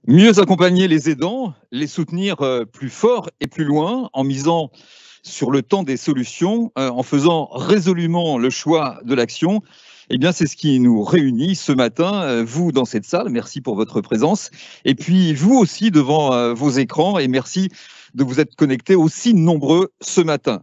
Mieux accompagner les aidants, les soutenir plus fort et plus loin, en misant sur le temps des solutions, en faisant résolument le choix de l'action. Eh bien, c'est ce qui nous réunit ce matin, vous dans cette salle, merci pour votre présence, et puis vous aussi devant vos écrans, et merci de vous être connectés aussi nombreux ce matin.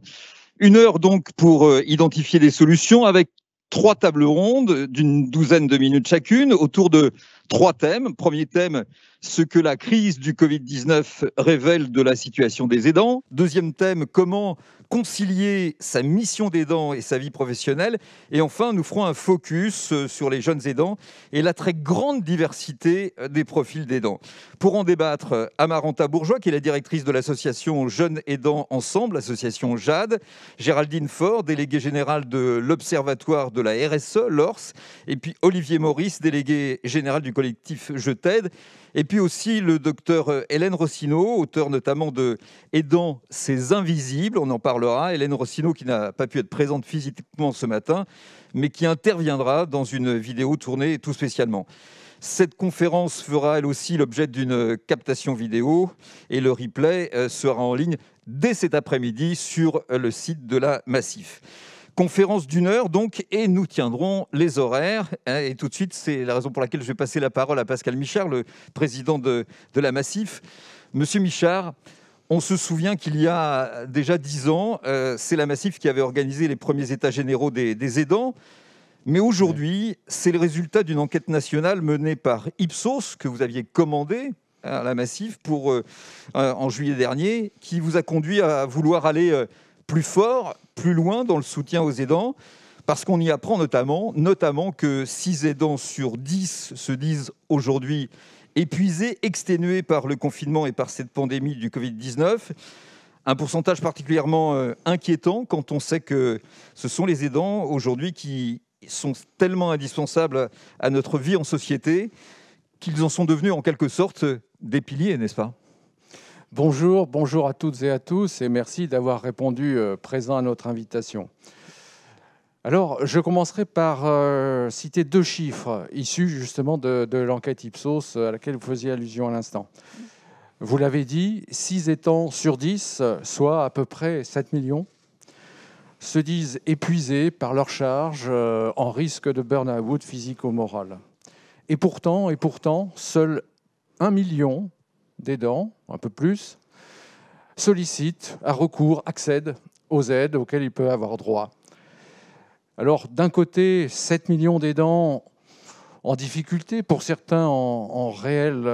Une heure donc pour identifier des solutions avec trois tables rondes d'une douzaine de minutes chacune autour de trois thèmes. Premier thème, ce que la crise du Covid-19 révèle de la situation des aidants. Deuxième thème, comment concilier sa mission d'aidant et sa vie professionnelle. Et enfin, nous ferons un focus sur les jeunes aidants et la très grande diversité des profils d'aidants. Pour en débattre, Amaranta Bourgeois, qui est la directrice de l'association Jeunes Aidants Ensemble, l'association JAD, Géraldine Faure, déléguée générale de l'Observatoire de la RSE, l'ORS, et puis Olivier Maurice, délégué général du collectif Je t'aide, et puis aussi le docteur Hélène Rossineau, auteur notamment de Aidants, ces invisibles, on en parlera. Hélène Rossineau qui n'a pas pu être présente physiquement ce matin, mais qui interviendra dans une vidéo tournée tout spécialement. Cette conférence fera elle aussi l'objet d'une captation vidéo et le replay sera en ligne dès cet après-midi sur le site de la Massif. Conférence d'une heure donc, et nous tiendrons les horaires. Et tout de suite, c'est la raison pour laquelle je vais passer la parole à Pascal Michard, le président de la Massif. Monsieur Michard, on se souvient qu'il y a déjà 10 ans, c'est la Massif qui avait organisé les premiers états généraux des aidants. Mais aujourd'hui, c'est le résultat d'une enquête nationale menée par Ipsos, que vous aviez commandée à la Massif en juillet dernier, qui vous a conduit à vouloir aller plus fort, plus loin dans le soutien aux aidants, parce qu'on y apprend notamment que 6 aidants sur 10 se disent aujourd'hui épuisés, exténués par le confinement et par cette pandémie du Covid-19. Un pourcentage particulièrement inquiétant quand on sait que ce sont les aidants aujourd'hui qui sont tellement indispensables à notre vie en société qu'ils en sont devenus en quelque sorte des piliers, n'est-ce pas ? Bonjour à toutes et à tous, et merci d'avoir répondu présent à notre invitation. Alors, je commencerai par citer 2 chiffres issus justement de l'enquête Ipsos à laquelle vous faisiez allusion à l'instant. Vous l'avez dit, 6 aidants sur 10, soit à peu près 7 millions, se disent épuisés par leur charge, en risque de burn-out physico-moral. Et pourtant, seul 1 million d'aidants, un peu plus, sollicitent, a recours, accèdent aux aides auxquelles ils peuvent avoir droit. Alors, d'un côté, 7 millions d'aidants en difficulté, pour certains en réelle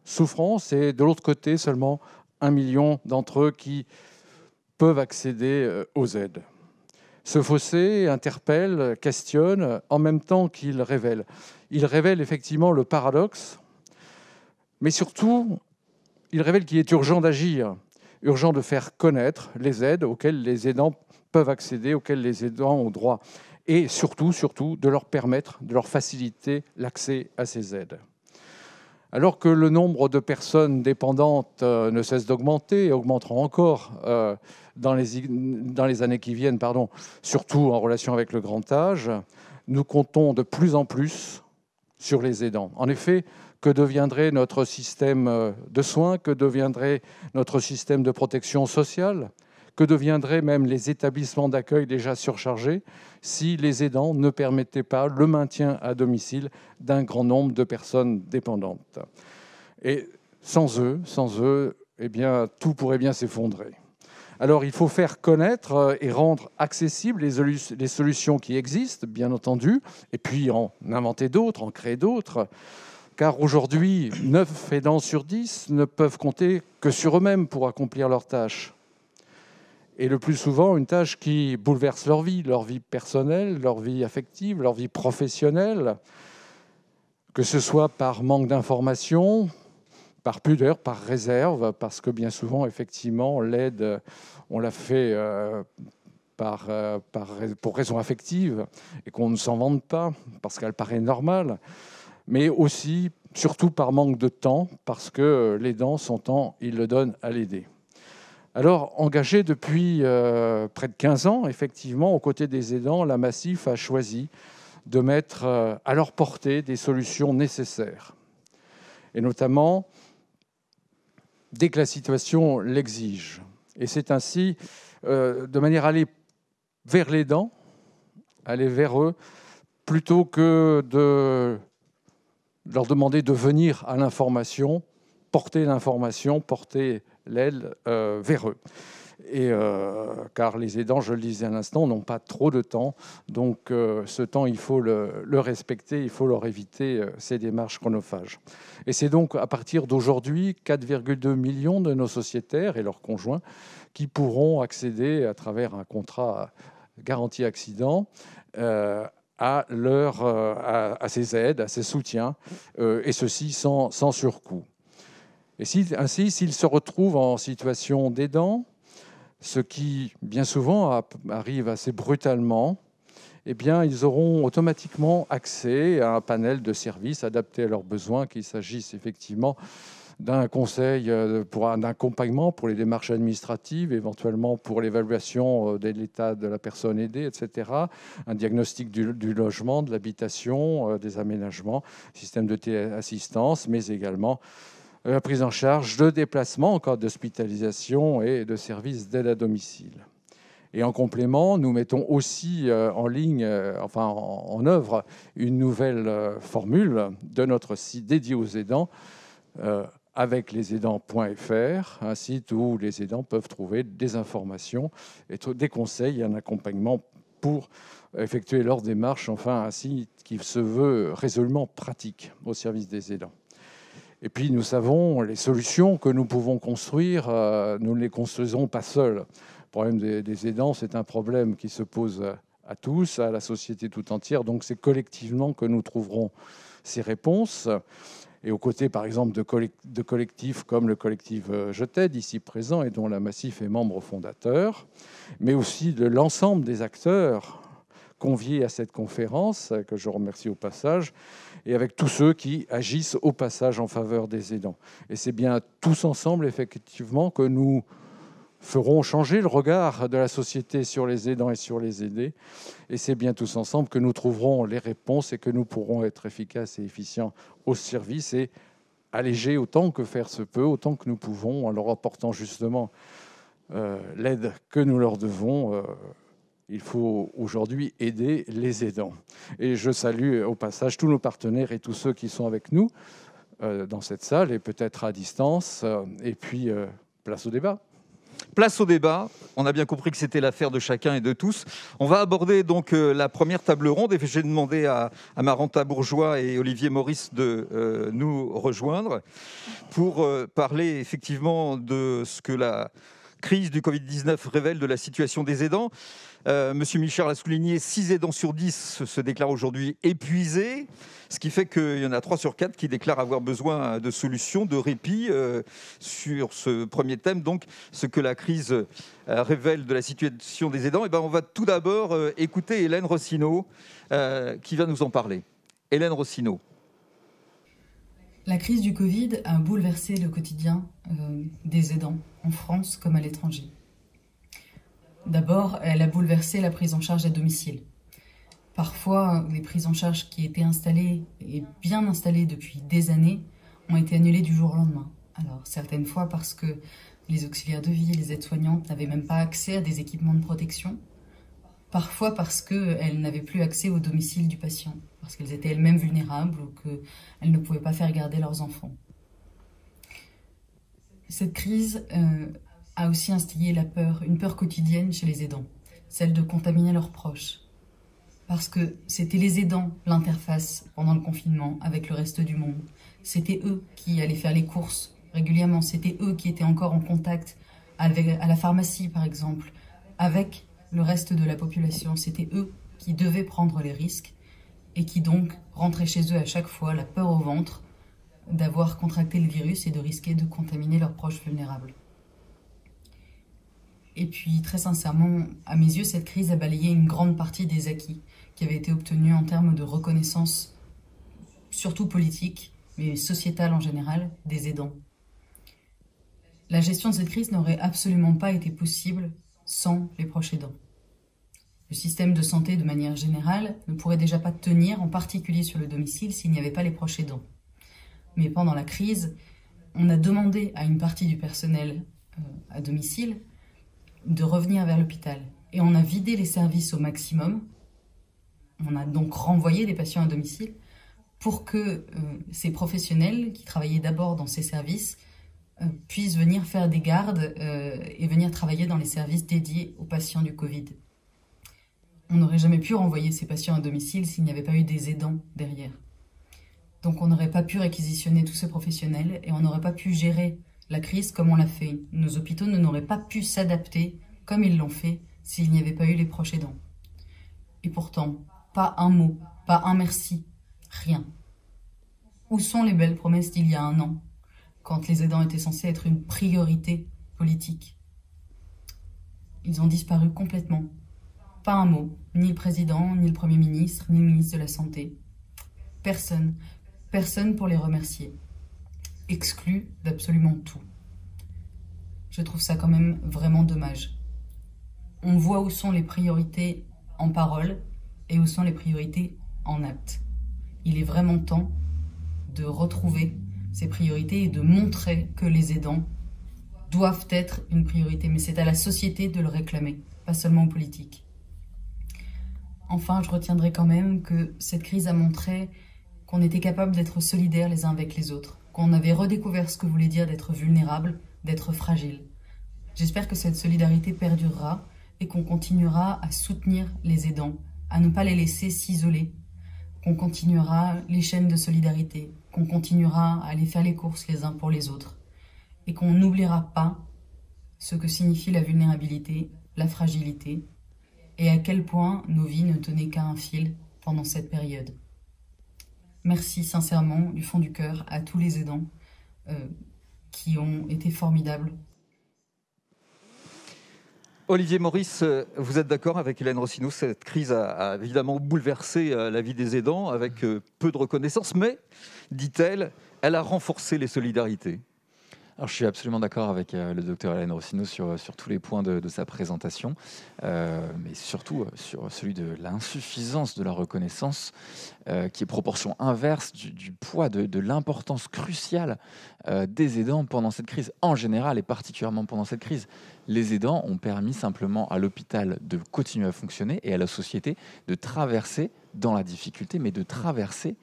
souffrance, et de l'autre côté, seulement 1 million d'entre eux qui peuvent accéder aux aides. Ce fossé interpelle, questionne, en même temps qu'il révèle. Il révèle effectivement le paradoxe, mais surtout, il révèle qu'il est urgent d'agir, urgent de faire connaître les aides auxquelles les aidants peuvent accéder, auxquelles les aidants ont droit, et surtout, de leur permettre, de leur faciliter l'accès à ces aides. Alors que le nombre de personnes dépendantes ne cesse d'augmenter et augmentera encore dans les années qui viennent, surtout en relation avec le grand âge, nous comptons de plus en plus sur les aidants. En effet, que deviendrait notre système de soins? Que deviendrait notre système de protection sociale? Que deviendraient même les établissements d'accueil déjà surchargés si les aidants ne permettaient pas le maintien à domicile d'un grand nombre de personnes dépendantes? Et sans eux, eh bien, tout pourrait bien s'effondrer. Alors, il faut faire connaître et rendre accessibles les solutions qui existent, bien entendu, et puis en inventer d'autres, en créer d'autres. Car aujourd'hui, 9 aidants sur 10 ne peuvent compter que sur eux-mêmes pour accomplir leurs tâches. Et le plus souvent, une tâche qui bouleverse leur vie personnelle, leur vie affective, leur vie professionnelle, que ce soit par manque d'information, par pudeur, par réserve, parce que bien souvent, effectivement, l'aide, on la fait pour raison affective et qu'on ne s'en vante pas, parce qu'elle paraît normale, mais aussi, surtout par manque de temps, parce que l'aidant, son temps, il le donne à l'aider. Alors, engagée depuis près de 15 ans, effectivement, aux côtés des aidants, la Massif a choisi de mettre à leur portée des solutions nécessaires. Et notamment dès que la situation l'exige. Et c'est ainsi, de manière à aller vers l'aidant, aller vers eux, plutôt que de leur demander de venir à l'information, porter l'aide vers eux. Car les aidants, je le disais à l'instant, n'ont pas trop de temps. Donc ce temps, il faut le respecter, il faut leur éviter ces démarches chronophages. Et c'est donc à partir d'aujourd'hui 4,2 millions de nos sociétaires et leurs conjoints qui pourront accéder à travers un contrat garantie accident à ces aides, à ces soutiens, et ceci sans surcoût. Et ainsi, s'ils se retrouvent en situation d'aidant, ce qui, bien souvent, arrive assez brutalement, eh bien, ils auront automatiquement accès à un panel de services adaptés à leurs besoins, qu'il s'agisse effectivement d'un conseil, d'un accompagnement pour les démarches administratives, éventuellement pour l'évaluation de l'état de la personne aidée, etc., un diagnostic du logement, de l'habitation, des aménagements, système de téléassistance, mais également la prise en charge de déplacements en cas d'hospitalisation et de services d'aide à domicile. Et en complément, nous mettons aussi en œuvre une nouvelle formule de notre site dédié aux aidants, avec lesaidants.fr, un site où les aidants peuvent trouver des informations, et des conseils et un accompagnement pour effectuer leur démarche, un site qui se veut résolument pratique au service des aidants. Et puis, nous savons, les solutions que nous pouvons construire, nous ne les construisons pas seuls. Le problème des aidants, c'est un problème qui se pose à tous, à la société tout entière. Donc, c'est collectivement que nous trouverons ces réponses. Et aux côtés, par exemple, de collectifs comme le collectif Je t'aide, ici présent, et dont la Massif est membre fondateur, mais aussi de l'ensemble des acteurs conviés à cette conférence, que je remercie au passage, et avec tous ceux qui agissent au passage en faveur des aidants. Et c'est bien tous ensemble, effectivement, que nous ferons changer le regard de la société sur les aidants et sur les aidés. Et c'est bien tous ensemble que nous trouverons les réponses et que nous pourrons être efficaces et efficients au service et alléger autant que faire se peut, autant que nous pouvons, en leur apportant justement l'aide que nous leur devons. Il faut aujourd'hui aider les aidants. Et je salue au passage tous nos partenaires et tous ceux qui sont avec nous dans cette salle et peut-être à distance. Et puis, place au débat. Place au débat. On a bien compris que c'était l'affaire de chacun et de tous. On va aborder donc la première table ronde. Et j'ai demandé à Maranta Bourgeois et Olivier Maurice de nous rejoindre pour parler effectivement de ce que la crise du Covid-19 révèle de la situation des aidants. Monsieur Michard l'a souligné, 6 aidants sur 10 se déclarent aujourd'hui épuisés, ce qui fait qu'il y en a 3 sur 4 qui déclarent avoir besoin de solutions, de répit sur ce premier thème, donc ce que la crise révèle de la situation des aidants. Et on va tout d'abord écouter Hélène Rossineau qui va nous en parler. Hélène Rossineau. La crise du Covid a bouleversé le quotidien des aidants, en France comme à l'étranger. D'abord, elle a bouleversé la prise en charge à domicile. Parfois, les prises en charge qui étaient installées et bien installées depuis des années ont été annulées du jour au lendemain. Alors, certaines fois parce que les auxiliaires de vie, les aides-soignantes n'avaient même pas accès à des équipements de protection. Parfois parce qu'elles n'avaient plus accès au domicile du patient, parce qu'elles étaient elles-mêmes vulnérables ou qu'elles ne pouvaient pas faire garder leurs enfants. Cette crise a aussi instillé la peur, une peur quotidienne chez les aidants, celle de contaminer leurs proches. Parce que c'était les aidants, l'interface pendant le confinement avec le reste du monde. C'était eux qui allaient faire les courses régulièrement, c'était eux qui étaient encore en contact à la pharmacie par exemple, avec le reste de la population. C'était eux qui devaient prendre les risques et qui donc rentraient chez eux à chaque fois, la peur au ventre, d'avoir contracté le virus et de risquer de contaminer leurs proches vulnérables. Et puis, très sincèrement, à mes yeux, cette crise a balayé une grande partie des acquis qui avaient été obtenus en termes de reconnaissance, surtout politique, mais sociétale en général, des aidants. La gestion de cette crise n'aurait absolument pas été possible sans les proches aidants. Le système de santé, de manière générale, ne pourrait déjà pas tenir, en particulier sur le domicile, s'il n'y avait pas les proches aidants. Mais pendant la crise, On a demandé à une partie du personnel à domicile de revenir vers l'hôpital. Et on a vidé les services au maximum. On a donc renvoyé des patients à domicile pour que ces professionnels qui travaillaient d'abord dans ces services puissent venir faire des gardes et venir travailler dans les services dédiés aux patients du Covid. On n'aurait jamais pu renvoyer ces patients à domicile s'il n'y avait pas eu des aidants derrière. Donc on n'aurait pas pu réquisitionner tous ces professionnels et on n'aurait pas pu gérer la crise comme on l'a fait. Nos hôpitaux n'auraient pas pu s'adapter comme ils l'ont fait s'il n'y avait pas eu les proches aidants. Et pourtant, pas un mot, pas un merci, rien. Où sont les belles promesses d'il y a 1 an, quand les aidants étaient censés être une priorité politique? Ils ont disparu complètement. Pas un mot, ni le président, ni le Premier ministre, ni le ministre de la Santé. Personne, personne pour les remercier. Exclus d'absolument tout. Je trouve ça quand même vraiment dommage. On voit où sont les priorités en parole et où sont les priorités en actes. Il est vraiment temps de retrouver ces priorités et de montrer que les aidants doivent être une priorité. Mais c'est à la société de le réclamer, pas seulement aux politiques. Enfin, je retiendrai quand même que cette crise a montré qu'on était capable d'être solidaires les uns avec les autres, qu'on avait redécouvert ce que voulait dire d'être vulnérable, d'être fragile. J'espère que cette solidarité perdurera et qu'on continuera à soutenir les aidants, à ne pas les laisser s'isoler, qu'on continuera les chaînes de solidarité, qu'on continuera à aller faire les courses les uns pour les autres et qu'on n'oubliera pas ce que signifie la vulnérabilité, la fragilité et à quel point nos vies ne tenaient qu'à un fil pendant cette période. Merci sincèrement, du fond du cœur, à tous les aidants qui ont été formidables. Olivier Maurice, vous êtes d'accord avec Hélène Rossineau, cette crise a évidemment bouleversé la vie des aidants avec peu de reconnaissance, mais, dit-elle, elle a renforcé les solidarités. Alors, je suis absolument d'accord avec le docteur Hélène Rossineau sur tous les points de sa présentation, mais surtout sur celui de l'insuffisance de la reconnaissance, qui est proportion inverse du poids de l'importance cruciale des aidants pendant cette crise, en général et particulièrement pendant cette crise. Les aidants ont permis simplement à l'hôpital de continuer à fonctionner et à la société de traverser dans la difficulté, mais de traverser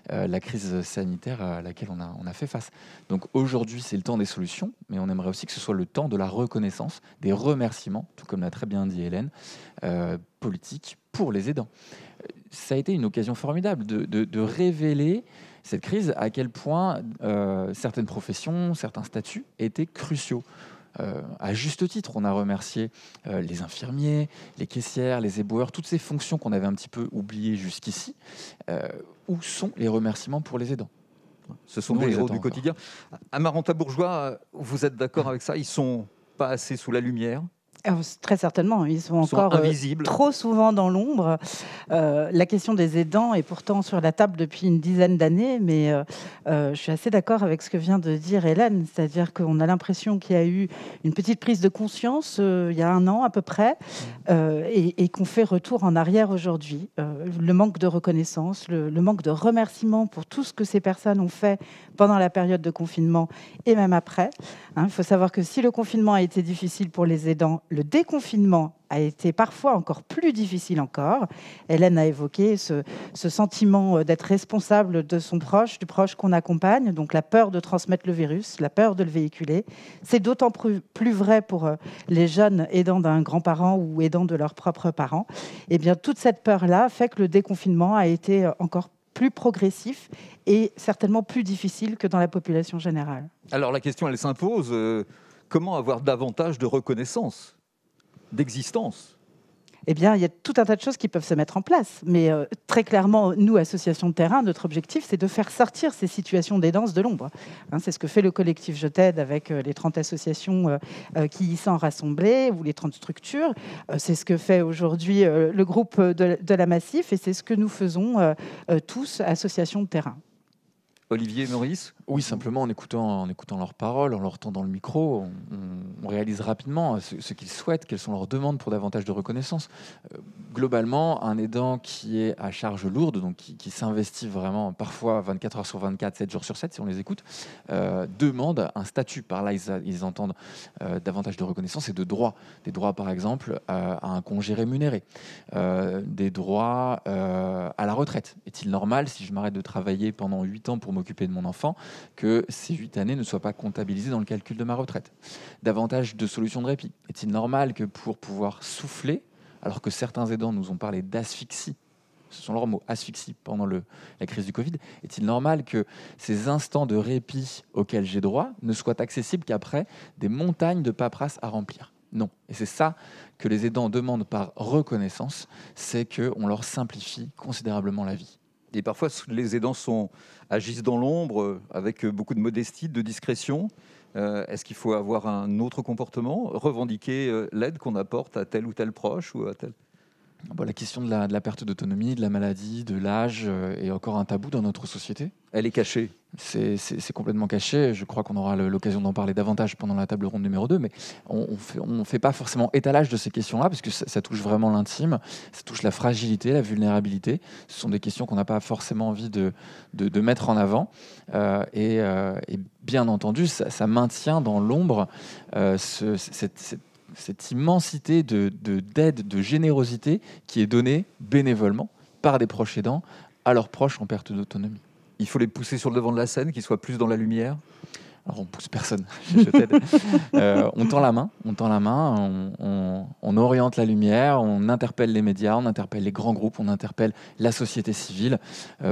la crise sanitaire à laquelle on a fait face. Donc aujourd'hui, c'est le temps des solutions, mais on aimerait aussi que ce soit le temps de la reconnaissance, des remerciements, tout comme l'a très bien dit Hélène, politique pour les aidants. Ça a été une occasion formidable de révéler cette crise, à quel point certaines professions, certains statuts étaient cruciaux. À juste titre, on a remercié les infirmiers, les caissières, les éboueurs, toutes ces fonctions qu'on avait un petit peu oubliées jusqu'ici. Où sont les remerciements pour les aidants? Ce sont des héros du quotidien. Amaranta Bourgeois, vous êtes d'accord avec ça? Ils ne sont pas assez sous la lumière? Très certainement, ils sont encore invisibles. Trop souvent dans l'ombre. La question des aidants est pourtant sur la table depuis une dizaine d'années, mais je suis assez d'accord avec ce que vient de dire Hélène, c'est-à-dire qu'on a l'impression qu'il y a eu une petite prise de conscience il y a 1 an à peu près, et qu'on fait retour en arrière aujourd'hui. Le manque de reconnaissance, le manque de remerciement pour tout ce que ces personnes ont fait pendant la période de confinement et même après. Il faut savoir que si le confinement a été difficile pour les aidants, le déconfinement a été parfois encore plus difficile encore. Hélène a évoqué ce sentiment d'être responsable de son proche, du proche qu'on accompagne, donc la peur de transmettre le virus, la peur de le véhiculer. C'est d'autant plus vrai pour les jeunes aidants d'un grand-parent ou aidants de leurs propres parents. Eh bien, toute cette peur-là fait que le déconfinement a été encore plus progressif et certainement plus difficile que dans la population générale. Alors la question, elle s'impose. Comment avoir davantage de reconnaissance, d'existence? Eh bien, il y a tout un tas de choses qui peuvent se mettre en place. Mais très clairement, nous, associations de terrain, notre objectif, c'est de faire sortir ces situations d'aidance de l'ombre. C'est ce que fait le collectif Je t'aide avec les 30 associations qui y sont rassemblées, ou les 30 structures. C'est ce que fait aujourd'hui le groupe de la Massif, et c'est ce que nous faisons tous, associations de terrain. Olivier, Maurice? Oui, simplement en écoutant leurs paroles, en leur tendant le micro, on réalise rapidement ce qu'ils souhaitent, quelles sont leurs demandes pour davantage de reconnaissance. Globalement, un aidant qui est à charge lourde, donc qui s'investit vraiment parfois 24 heures sur 24, 7 jours sur 7, si on les écoute, demande un statut. Par là, ils entendent davantage de reconnaissance et de droits. Des droits, par exemple, à un congé rémunéré, des droits à la retraite. Est-il normal, si je m'arrête de travailler pendant 8 ans pour m'occuper de mon enfant, que ces 8 années ne soient pas comptabilisées dans le calcul de ma retraite? Davantage de solutions de répit. Est-il normal que pour pouvoir souffler, alors que certains aidants nous ont parlé d'asphyxie, ce sont leurs mots, asphyxie pendant la crise du Covid, est-il normal que ces instants de répit auxquels j'ai droit ne soient accessibles qu'après des montagnes de paperasse à remplir? Non. Et c'est ça que les aidants demandent par reconnaissance, c'est qu'on leur simplifie considérablement la vie. Et parfois, les aidants agissent dans l'ombre, avec beaucoup de modestie, de discrétion. Est-ce qu'il faut avoir un autre comportement, revendiquer l'aide qu'on apporte à tel ou tel proche ou à tel... La question de la perte d'autonomie, de la maladie, de l'âge est encore un tabou dans notre société. Elle est cachée. C'est complètement caché. Je crois qu'on aura l'occasion d'en parler davantage pendant la table ronde numéro 2, mais on ne fait pas forcément étalage de ces questions-là, parce que ça touche vraiment l'intime, ça touche la fragilité, la vulnérabilité. Ce sont des questions qu'on n'a pas forcément envie de mettre en avant. Et bien entendu, ça maintient dans l'ombre cette immensité d'aide, de générosité qui est donnée bénévolement par des proches aidants à leurs proches en perte d'autonomie. Il faut les pousser sur le devant de la scène, qu'ils soient plus dans la lumière. Alors on pousse personne, je t'aide. On tend la main, on oriente la lumière, on interpelle les médias, on interpelle les grands groupes, on interpelle la société civile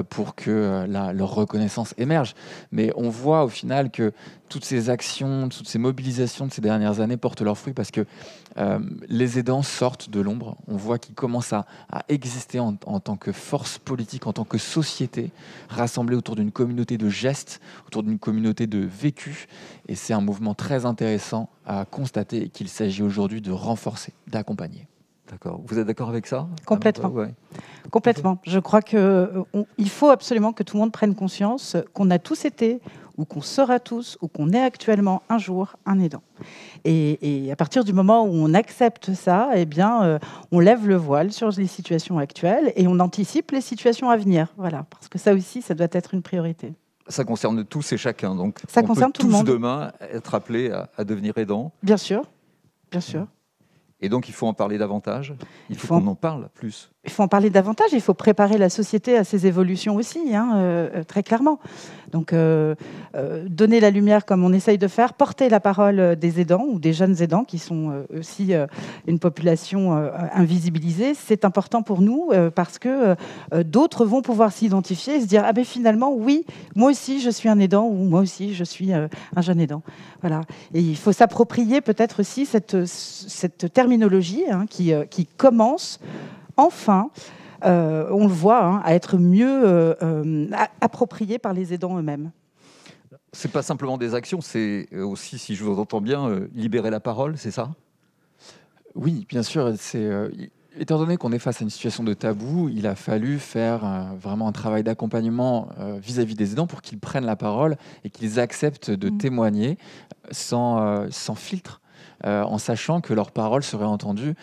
pour que leur reconnaissance émerge. Mais on voit au final que toutes ces actions, toutes ces mobilisations de ces dernières années portent leurs fruits parce que les aidants sortent de l'ombre. On voit qu'ils commencent à exister en tant que force politique, en tant que société, rassemblée autour d'une communauté de gestes, autour d'une communauté de vécu. Et c'est un mouvement très intéressant à constater et qu'il s'agit aujourd'hui de renforcer, d'accompagner. D'accord. Vous êtes d'accord avec ça? Complètement. Ouais. Complètement. Je crois qu'il faut absolument que tout le monde prenne conscience qu'on a tous été, ou qu'on sera tous, ou qu'on est actuellement un jour un aidant. Et à partir du moment où on accepte ça, eh bien, on lève le voile sur les situations actuelles et on anticipe les situations à venir. Voilà, parce que ça aussi, ça doit être une priorité. Ça concerne tous et chacun, donc ça on concerne peut tout le monde. Demain être appelés à devenir aidants. Bien sûr, bien sûr. Et donc, il faut en parler davantage. Il faut qu'on en parle plus. Il faut en parler davantage. Il faut préparer la société à ces évolutions aussi, très clairement. Donc, donner la lumière comme on essaye de faire, porter la parole des aidants ou des jeunes aidants qui sont aussi une population invisibilisée, c'est important pour nous parce que d'autres vont pouvoir s'identifier et se dire « Ah ben finalement, oui, moi aussi je suis un aidant ou moi aussi je suis un jeune aidant ». Voilà. Et il faut s'approprier peut-être aussi cette terminologie qui commence enfin, on le voit, à être mieux appropriée par les aidants eux-mêmes. C'est pas simplement des actions, c'est aussi, si je vous entends bien, libérer la parole, c'est ça? Oui, bien sûr. Étant donné qu'on est face à une situation de tabou, il a fallu faire vraiment un travail d'accompagnement vis-à-vis des aidants pour qu'ils prennent la parole et qu'ils acceptent de témoigner sans filtre. En sachant que leurs paroles seraient entendues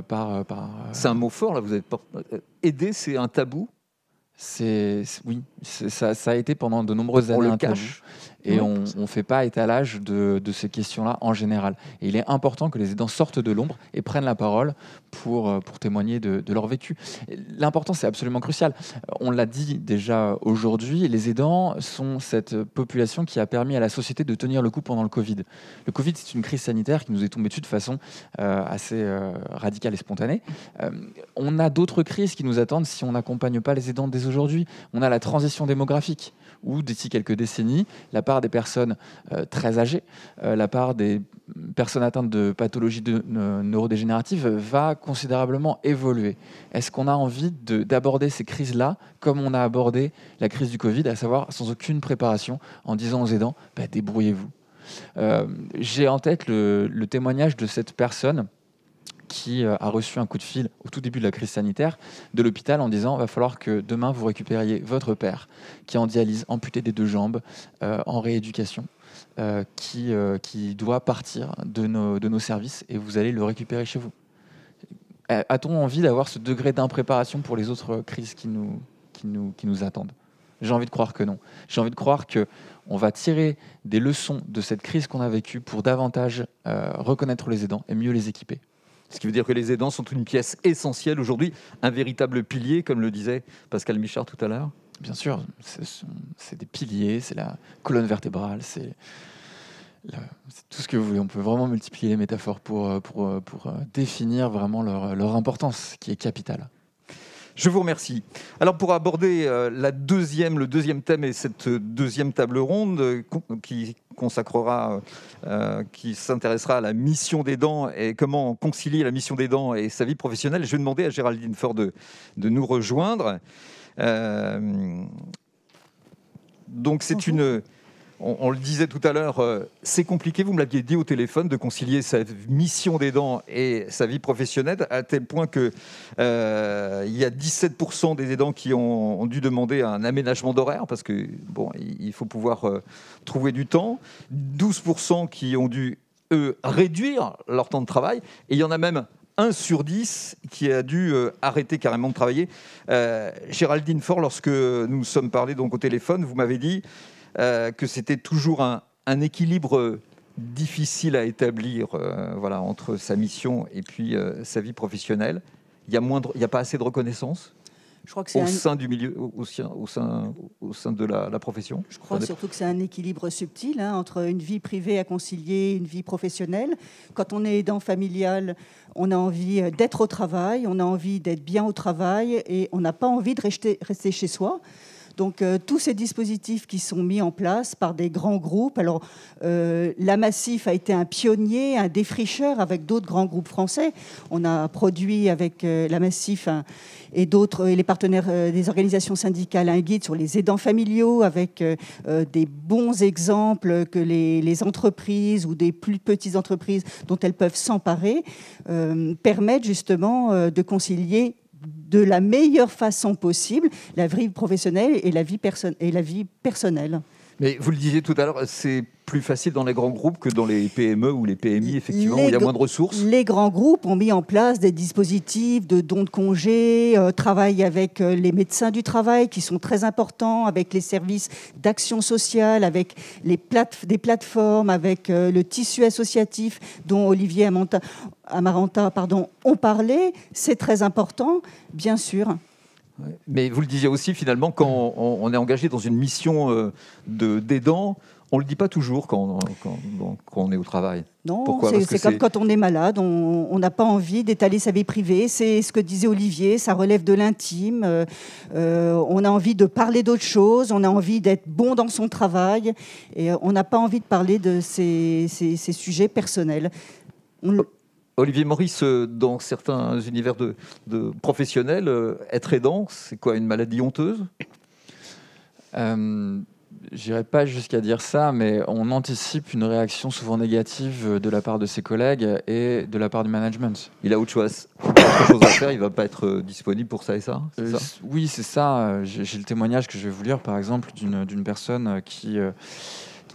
par... C'est un mot fort, là. Aider, c'est un tabou? Oui, ça a été pendant de nombreuses années un tabou. Et on ne fait pas étalage de ces questions-là en général. Et il est important que les aidants sortent de l'ombre et prennent la parole pour témoigner de leur vécu. L'important, c'est absolument crucial. On l'a dit déjà aujourd'hui, les aidants sont cette population qui a permis à la société de tenir le coup pendant le Covid. Le Covid, c'est une crise sanitaire qui nous est tombée dessus de façon assez radicale et spontanée. On a d'autres crises qui nous attendent si on n'accompagne pas les aidants dès aujourd'hui. On a la transition démographique, où d'ici quelques décennies, la part des personnes très âgées, la part des personnes atteintes de pathologies neurodégénératives va considérablement évoluer. Est-ce qu'on a envie d'aborder ces crises-là comme on a abordé la crise du Covid, à savoir sans aucune préparation, en disant aux aidants « débrouillez-vous ». J'ai en tête le témoignage de cette personne qui a reçu un coup de fil au tout début de la crise sanitaire de l'hôpital en disant « va falloir que demain vous récupériez votre père qui est en dialyse, amputé des 2 jambes, en rééducation, qui doit partir de nos services et vous allez le récupérer chez vous ». A-t-on envie d'avoir ce degré d'impréparation pour les autres crises qui nous attendent? J'ai envie de croire que non. J'ai envie de croire qu'on va tirer des leçons de cette crise qu'on a vécue pour davantage reconnaître les aidants et mieux les équiper. Ce qui veut dire que les aidants sont une pièce essentielle aujourd'hui, un véritable pilier, comme le disait Pascal Michard tout à l'heure. Bien sûr, c'est des piliers, c'est la colonne vertébrale, c'est tout ce que vous voulez. On peut vraiment multiplier les métaphores pour définir vraiment leur importance, qui est capitale. Je vous remercie. Alors pour aborder le deuxième thème et cette deuxième table ronde qui s'intéressera à la mission d'aidant et comment concilier la mission d'aidant et sa vie professionnelle, je vais demander à Géraldine Faure de nous rejoindre. Donc c'est on le disait tout à l'heure, c'est compliqué, vous me l'aviez dit au téléphone, de concilier sa mission d'aidant et sa vie professionnelle, à tel point qu'il y a 17% des aidants qui ont dû demander un aménagement d'horaire, parce que il faut pouvoir trouver du temps, 12% qui ont dû, eux, réduire leur temps de travail, et il y en a même 1 sur 10 qui a dû arrêter carrément de travailler. Géraldine Faure, lorsque nous nous sommes parlé donc, au téléphone, vous m'avez dit que c'était toujours un équilibre difficile à établir entre sa mission et puis sa vie professionnelle. Il y a pas assez de reconnaissance Je crois que c'est sein du milieu, au sein de la profession. Je crois surtout que c'est un équilibre subtil entre une vie privée à concilier et une vie professionnelle. Quand on est aidant familial, on a envie d'être au travail, on a envie d'être bien au travail et on n'a pas envie de rester chez soi. Donc, tous ces dispositifs qui sont mis en place par des grands groupes. Alors, la Massif a été un pionnier, un défricheur avec d'autres grands groupes français. On a produit avec la Massif et d'autres, et les partenaires des organisations syndicales, un guide sur les aidants familiaux avec des bons exemples que les entreprises ou des plus petites entreprises dont elles peuvent s'emparer permettent justement de concilier de la meilleure façon possible la vie professionnelle et la vie personnelle. Mais vous le disiez tout à l'heure, c'est plus facile dans les grands groupes que dans les PME ou les PMI, effectivement, où il y a moins de ressources. Les grands groupes ont mis en place des dispositifs de dons de congés, travaillent avec les médecins du travail qui sont très importants, avec les services d'action sociale, avec des plateformes, avec le tissu associatif dont Olivier Amaranta ont parlé. C'est très important, bien sûr. Mais vous le disiez aussi, finalement, quand on est engagé dans une mission d'aidant, on ne le dit pas toujours quand on est au travail. Non, c'est comme quand on est malade, on n'a pas envie d'étaler sa vie privée. C'est ce que disait Olivier, ça relève de l'intime. On a envie de parler d'autre chose, on a envie d'être bon dans son travail, et on n'a pas envie de parler de ces sujets personnels. Olivier Maurice, dans certains univers de professionnels, être aidant, c'est quoi, une maladie honteuse ? J'irai pas jusqu'à dire ça, mais on anticipe une réaction souvent négative de la part de ses collègues et de la part du management. Il a autre chose à faire, il ne va pas être disponible pour ça et ça, c'est ça ? Oui, c'est ça. J'ai le témoignage que je vais vous lire, par exemple, d'une personne qui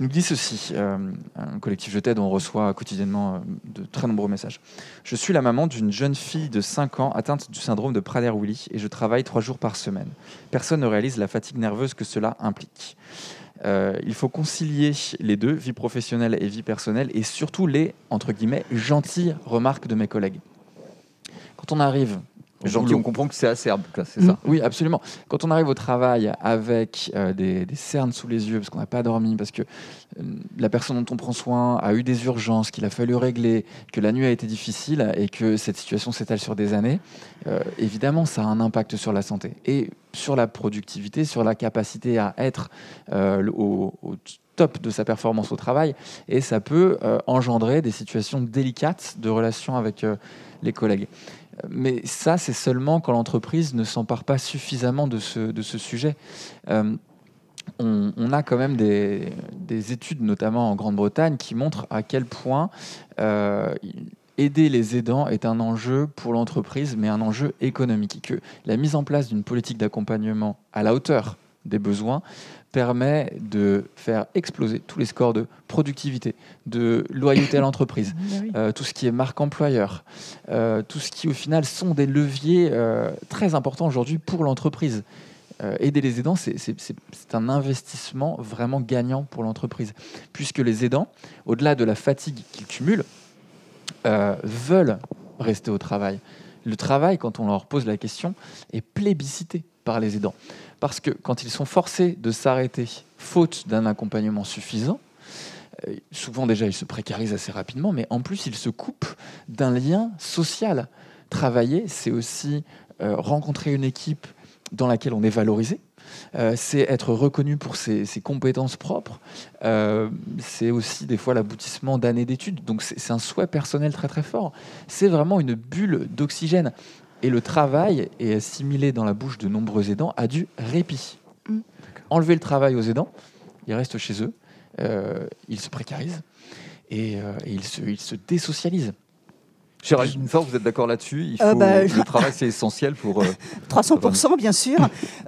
nous dit ceci. Un collectif Je t'aide, on reçoit quotidiennement de très nombreux messages. Je suis la maman d'une jeune fille de 5 ans atteinte du syndrome de Prader-Willi et je travaille 3 jours par semaine. Personne ne réalise la fatigue nerveuse que cela implique. Il faut concilier les deux, vie professionnelle et vie personnelle, et surtout les, entre guillemets, gentilles remarques de mes collègues. Quand on arrive... Gentil, on comprend que c'est acerbe, c'est ça ? Oui, absolument. Quand on arrive au travail avec des cernes sous les yeux, parce qu'on n'a pas dormi, parce que la personne dont on prend soin a eu des urgences, qu'il a fallu régler, que la nuit a été difficile et que cette situation s'étale sur des années, évidemment, ça a un impact sur la santé et sur la productivité, sur la capacité à être au top de sa performance au travail. Et ça peut engendrer des situations délicates de relations avec les collègues. Mais ça, c'est seulement quand l'entreprise ne s'empare pas suffisamment de ce sujet. On a quand même des études, notamment en Grande-Bretagne, qui montrent à quel point aider les aidants est un enjeu pour l'entreprise, mais un enjeu économique. Et que la mise en place d'une politique d'accompagnement à la hauteur des besoins permet de faire exploser tous les scores de productivité, de loyauté à l'entreprise, tout ce qui est marque employeur, tout ce qui au final sont des leviers très importants aujourd'hui pour l'entreprise. Aider les aidants, c'est un investissement vraiment gagnant pour l'entreprise, puisque les aidants, au-delà de la fatigue qu'ils cumulent, veulent rester au travail. Le travail, quand on leur pose la question, est plébiscité par les aidants. Parce que quand ils sont forcés de s'arrêter faute d'un accompagnement suffisant, souvent déjà ils se précarisent assez rapidement, mais en plus ils se coupent d'un lien social. Travailler, c'est aussi rencontrer une équipe dans laquelle on est valorisé, c'est être reconnu pour ses compétences propres, c'est aussi des fois l'aboutissement d'années d'études, donc c'est un souhait personnel très très fort. C'est vraiment une bulle d'oxygène. Et le travail est assimilé dans la bouche de nombreux aidants à du répit. Enlever le travail aux aidants, ils restent chez eux, ils se précarisent et ils se désocialisent. Gérald Ginfort, vous êtes d'accord là-dessus? Le travail, c'est essentiel pour... 300%, bien sûr.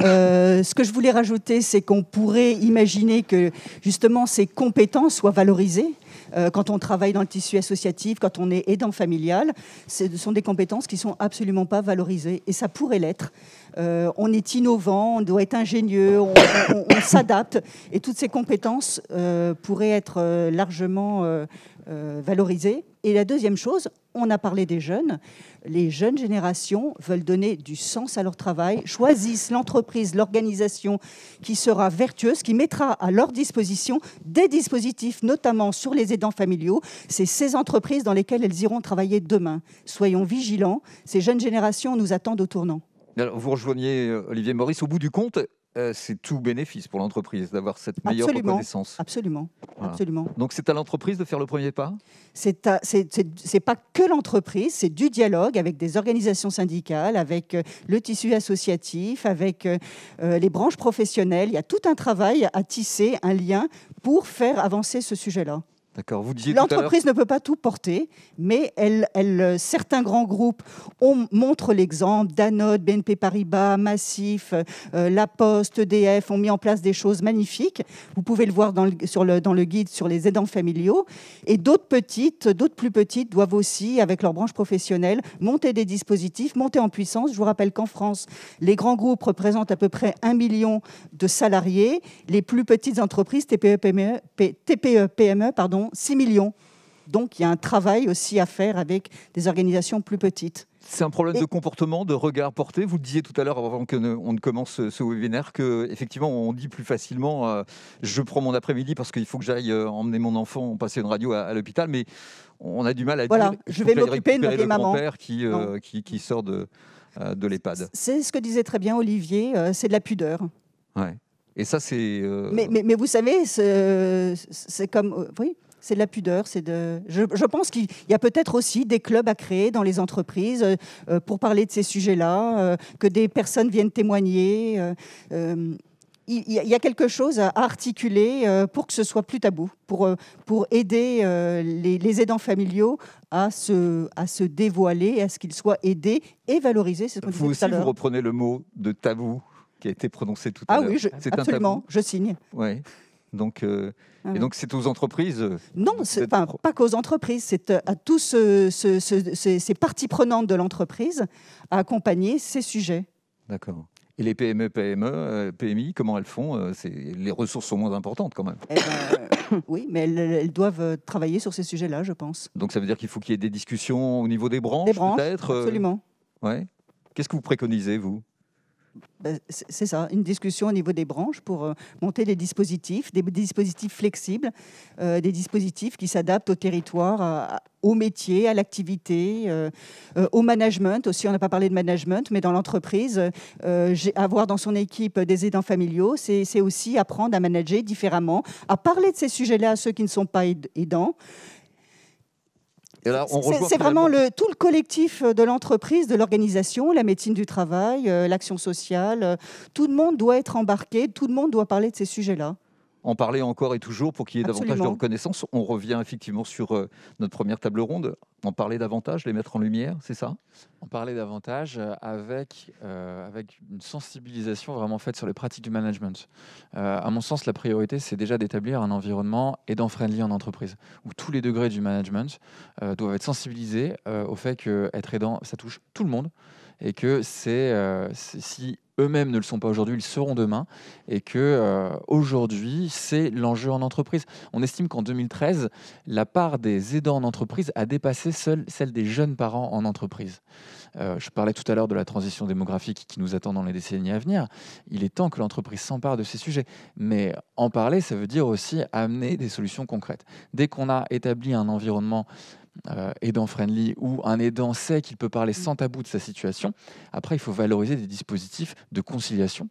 Ce que je voulais rajouter, c'est qu'on pourrait imaginer que, justement, ces compétences soient valorisées. Quand on travaille dans le tissu associatif, quand on est aidant familial, ce sont des compétences qui ne sont absolument pas valorisées. Et ça pourrait l'être. On est innovant, on doit être ingénieux, on s'adapte. Et toutes ces compétences pourraient être largement valorisées. Et la deuxième chose, on a parlé des jeunes. Les jeunes générations veulent donner du sens à leur travail, choisissent l'entreprise, l'organisation qui sera vertueuse, qui mettra à leur disposition des dispositifs, notamment sur les aidants familiaux. C'est ces entreprises dans lesquelles elles iront travailler demain. Soyons vigilants, ces jeunes générations nous attendent au tournant. Alors, vous rejoignez Olivier Maurice. Au bout du compte, c'est tout bénéfice pour l'entreprise d'avoir cette meilleure reconnaissance. Absolument. Voilà. Absolument. Donc c'est à l'entreprise de faire le premier pas? C'est pas que l'entreprise, c'est du dialogue avec des organisations syndicales, avec le tissu associatif, avec les branches professionnelles. Il y a tout un travail à tisser, un lien pour faire avancer ce sujet-là. D'accord. Vous disiez l'entreprise ne peut pas tout porter, mais certains grands groupes montrent l'exemple. Danone, BNP Paribas, Massif, La Poste, EDF ont mis en place des choses magnifiques. Vous pouvez le voir dans le guide sur les aidants familiaux. Et d'autres plus petites doivent aussi, avec leur branche professionnelle, monter des dispositifs, monter en puissance. Je vous rappelle qu'en France, les grands groupes représentent à peu près 1 million de salariés. Les plus petites entreprises, TPE-PME, 6 millions. Donc, il y a un travail aussi à faire avec des organisations plus petites. C'est un problème de comportement, de regard porté. Vous le disiez tout à l'heure, avant qu'on ne commence ce webinaire, qu'effectivement, on dit plus facilement je prends mon après-midi parce qu'il faut que j'aille emmener mon enfant passer une radio à l'hôpital, mais on a du mal à dire je vais m'occuper de ma maman. Grand-père qui sort de l'EHPAD. C'est ce que disait très bien Olivier, c'est de la pudeur. Ouais. Et ça, c'est... Mais vous savez, c'est comme... oui. C'est de la pudeur. Je pense qu'il y a peut-être aussi des clubs à créer dans les entreprises pour parler de ces sujets-là, que des personnes viennent témoigner. Il y a quelque chose à articuler pour que ce soit plus tabou, pour aider les aidants familiaux à se dévoiler, à ce qu'ils soient aidés et valorisés. C'est ce qu'on disait tout à l'heure. Vous reprenez le mot de tabou qui a été prononcé tout à l'heure. Ah oui, absolument, je signe. Ouais. Donc, et donc, c'est aux entreprises? Non, pas qu'aux entreprises, c'est à tous ces parties prenantes de l'entreprise à accompagner ces sujets. D'accord. Et les PME, PMI, comment elles font? Les ressources sont moins importantes quand même. Oui, mais elles doivent travailler sur ces sujets-là, je pense. Donc, ça veut dire qu'il faut qu'il y ait des discussions au niveau des branches, peut-être? Absolument. Ouais. Qu'est-ce que vous préconisez, vous? C'est ça, une discussion au niveau des branches pour monter des dispositifs flexibles, des dispositifs qui s'adaptent au territoire, au métier, à l'activité, au management aussi. On n'a pas parlé de management, mais dans l'entreprise, avoir dans son équipe des aidants familiaux, c'est aussi apprendre à manager différemment, à parler de ces sujets-là à ceux qui ne sont pas aidants. C'est vraiment tout le collectif de l'entreprise, de l'organisation, la médecine du travail, l'action sociale. Tout le monde doit être embarqué, tout le monde doit parler de ces sujets-là. En parler encore et toujours pour qu'il y ait davantage de Absolument. reconnaissance. On revient effectivement sur notre première table ronde. En parler davantage, les mettre en lumière, c'est ça? En parler davantage avec une sensibilisation vraiment faite sur les pratiques du management. À mon sens, la priorité, c'est déjà d'établir un environnement aidant-friendly en entreprise, où tous les degrés du management doivent être sensibilisés au fait qu'être aidant, ça touche tout le monde, et que si eux-mêmes ne le sont pas aujourd'hui, ils seront demain, et que aujourd'hui, c'est l'enjeu en entreprise. On estime qu'en 2013, la part des aidants en entreprise a dépassé celle des jeunes parents en entreprise. Je parlais tout à l'heure de la transition démographique qui nous attend dans les décennies à venir. Il est temps que l'entreprise s'empare de ces sujets. Mais en parler, ça veut dire aussi amener des solutions concrètes. Dès qu'on a établi un environnement aidant-friendly, où un aidant sait qu'il peut parler sans tabou de sa situation, après, il faut valoriser des dispositifs de conciliation,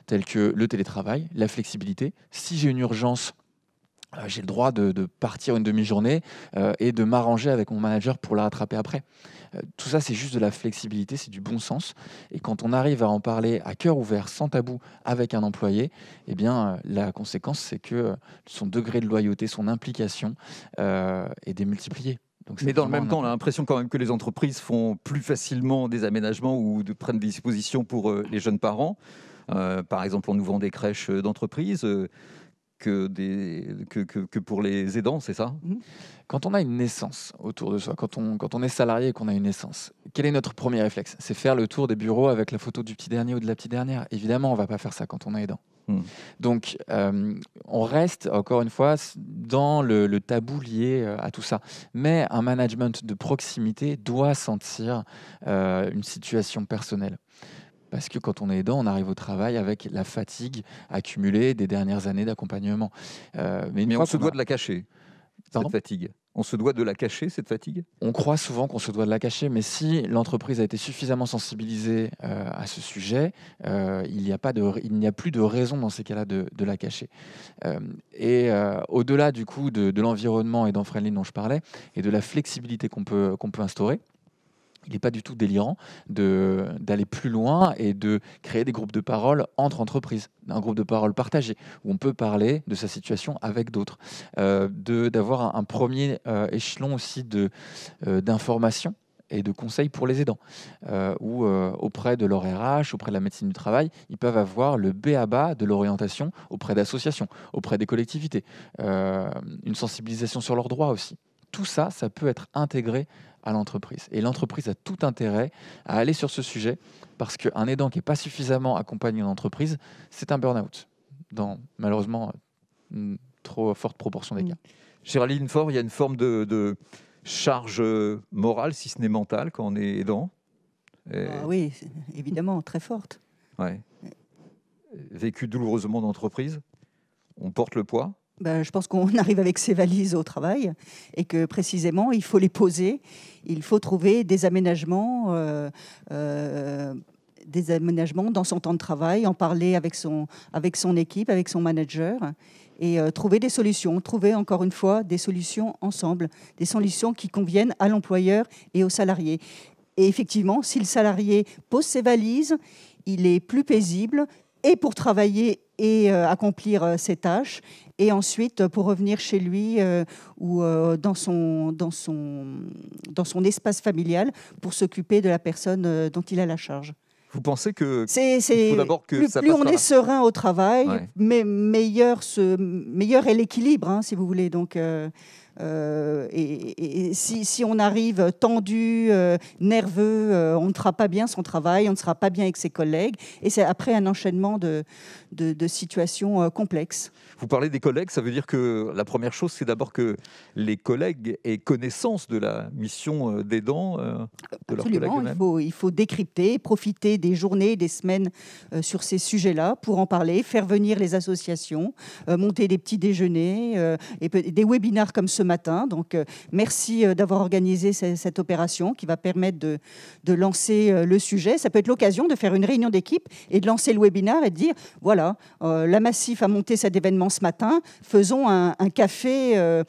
tels que le télétravail, la flexibilité. Si j'ai une urgence, j'ai le droit de partir une demi-journée et de m'arranger avec mon manager pour la rattraper après. Tout ça, c'est juste de la flexibilité, c'est du bon sens. Et quand on arrive à en parler à cœur ouvert, sans tabou, avec un employé, eh bien, la conséquence, c'est que son degré de loyauté, son implication est démultiplié. Donc, Mais dans le même temps, on a l'impression quand même que les entreprises font plus facilement des aménagements ou prennent des dispositions pour les jeunes parents. Par exemple, en ouvrant des crèches d'entreprise. Que pour les aidants, c'est ça? Quand on a une naissance autour de soi, quand on est salarié et qu'on a une naissance, quel est notre premier réflexe? C'est faire le tour des bureaux avec la photo du petit dernier ou de la petite dernière. Évidemment, on ne va pas faire ça quand on est aidant. Donc, on reste, encore une fois, dans le tabou lié à tout ça. Mais un management de proximité doit sentir une situation personnelle. Parce que quand on est aidant, on arrive au travail avec la fatigue accumulée des dernières années d'accompagnement. Mais on se doit de la cacher, Pardon ? cette fatigue. On se doit de la cacher, cette fatigue? On croit souvent qu'on se doit de la cacher, mais si l'entreprise a été suffisamment sensibilisée à ce sujet, il n'y a plus de raison dans ces cas-là de la cacher. Au-delà du coup de l'environnement aidant-friendly dont je parlais, et de la flexibilité qu'on peut instaurer, il n'est pas du tout délirant d'aller plus loin et de créer des groupes de parole entre entreprises, un groupe de parole partagé, où on peut parler de sa situation avec d'autres, d'avoir un premier échelon aussi d'information et de conseils pour les aidants, où auprès de leur RH, auprès de la médecine du travail, ils peuvent avoir le b.a.-ba de l'orientation auprès d'associations, auprès des collectivités, une sensibilisation sur leurs droits aussi. Tout ça, ça peut être intégré à l'entreprise. Et l'entreprise a tout intérêt à aller sur ce sujet, parce qu'un aidant qui n'est pas suffisamment accompagné en entreprise, c'est un burn-out, dans malheureusement une trop forte proportion des cas. Géraldine Faure, il y a une forme de charge morale, si ce n'est mentale, quand on est aidant. Oui, évidemment, très forte. Ouais. Vécu douloureusement dans l'entreprise, on porte le poids. Je pense qu'on arrive avec ses valises au travail et que précisément, il faut les poser. Il faut trouver des aménagements dans son temps de travail, en parler avec son équipe, avec son manager et trouver des solutions. Trouver, encore une fois, des solutions ensemble, des solutions qui conviennent à l'employeur et aux salariés. Et effectivement, si le salarié pose ses valises, il est plus paisible et pour travailler et accomplir ses tâches, et ensuite pour revenir chez lui ou dans son espace familial pour s'occuper de la personne dont il a la charge. Vous pensez que il faut d'abord que plus on est serein au travail, ouais, mais meilleur est l'équilibre, si vous voulez. Donc si on arrive tendu, nerveux, on ne fera pas bien son travail, on ne sera pas bien avec ses collègues, et c'est après un enchaînement de situations complexes. Vous parlez des collègues, ça veut dire que la première chose, c'est d'abord que les collègues aient connaissance de la mission d'aidant de leurs collègues eux-mêmes. Il faut décrypter, profiter des journées, des semaines sur ces sujets-là pour en parler, faire venir les associations, monter des petits déjeuners et des webinaires comme ce matin. Donc, merci d'avoir organisé cette opération qui va permettre de lancer le sujet. Ça peut être l'occasion de faire une réunion d'équipe et de lancer le webinaire et de dire, voilà, la Massif a monté cet événement ce matin, faisons un café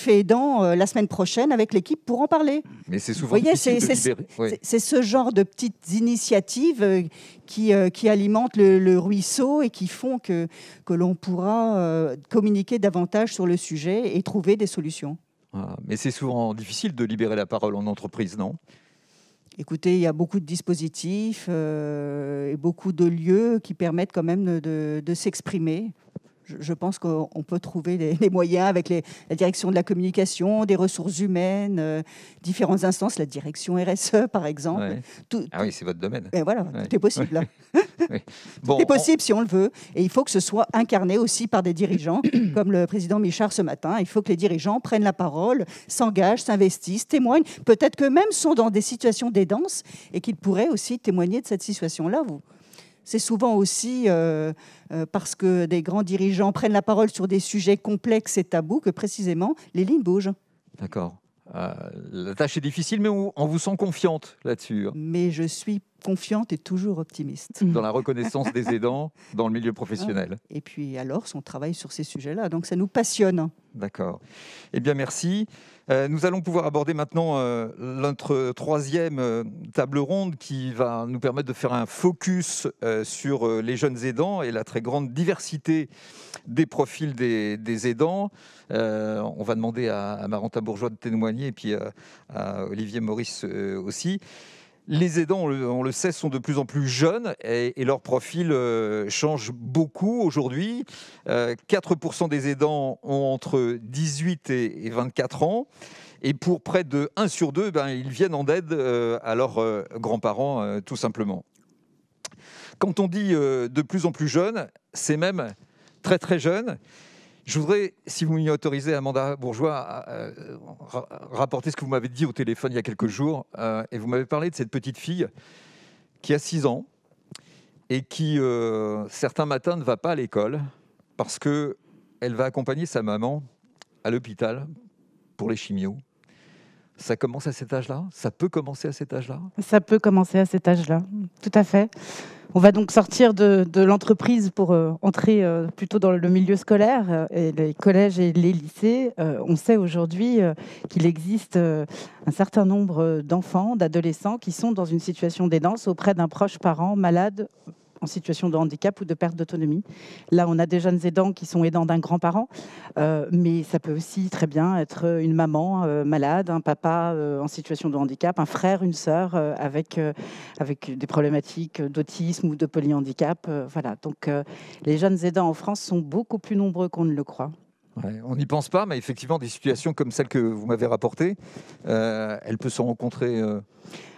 aidant la semaine prochaine avec l'équipe pour en parler. Mais c'est souvent difficile de libérer. C'est ce genre de petites initiatives qui alimentent le ruisseau et qui font que l'on pourra communiquer davantage sur le sujet et trouver des solutions. Mais c'est souvent difficile de libérer la parole en entreprise, non ? Écoutez, il y a beaucoup de dispositifs et beaucoup de lieux qui permettent quand même de s'exprimer. Je pense qu'on peut trouver les moyens avec la direction de la communication, des ressources humaines, différentes instances, la direction RSE par exemple. Ouais. Oui, c'est votre domaine. Et voilà, Ouais. tout est possible. Là. Oui. Tout est possible si on le veut. Et il faut que ce soit incarné aussi par des dirigeants, comme le président Michard ce matin. Il faut que les dirigeants prennent la parole, s'engagent, s'investissent, témoignent. Peut-être qu'eux-mêmes sont dans des situations d'aidance et qu'ils pourraient aussi témoigner de cette situation-là. C'est souvent aussi parce que des grands dirigeants prennent la parole sur des sujets complexes et tabous que précisément les lignes bougent. D'accord. La tâche est difficile, mais on vous sent confiante là-dessus. Mais je suis confiante et toujours optimiste. Dans la reconnaissance des aidants dans le milieu professionnel. Et puis alors, on travaille sur ces sujets-là, donc ça nous passionne. D'accord. Eh bien, merci. Nous allons pouvoir aborder maintenant notre troisième table ronde qui va nous permettre de faire un focus sur les jeunes aidants et la très grande diversité des profils des aidants. On va demander à Maranta Bourgeois de témoigner et puis à Olivier Maurice aussi. Les aidants, on le sait, sont de plus en plus jeunes et leur profil change beaucoup aujourd'hui. 4% des aidants ont entre 18 et 24 ans. Et pour près de 1 sur 2, ils viennent en aide à leurs grands-parents, tout simplement. Quand on dit de plus en plus jeunes, c'est même très très jeune. Je voudrais, si vous m'y autorisez, Amanda Bourgeois, rapporter ce que vous m'avez dit au téléphone il y a quelques jours. Et vous m'avez parlé de cette petite fille qui a 6 ans et qui, certains matins, ne va pas à l'école parce qu'elle va accompagner sa maman à l'hôpital pour les chimios. Ça commence à cet âge-là ? Ça peut commencer à cet âge-là ? Ça peut commencer à cet âge-là, tout à fait. On va donc sortir de l'entreprise pour entrer plutôt dans le milieu scolaire et les collèges et les lycées. On sait aujourd'hui qu'il existe un certain nombre d'enfants, d'adolescents qui sont dans une situation d'aidance auprès d'un proche parent malade en situation de handicap ou de perte d'autonomie. Là, on a des jeunes aidants qui sont aidants d'un grand-parent, mais ça peut aussi très bien être une maman malade, un papa en situation de handicap, un frère, une sœur avec des problématiques d'autisme ou de polyhandicap. Voilà. Donc, les jeunes aidants en France sont beaucoup plus nombreux qu'on ne le croit. Ouais, on n'y pense pas, mais effectivement, des situations comme celle que vous m'avez rapportée, elles peuvent se rencontrer.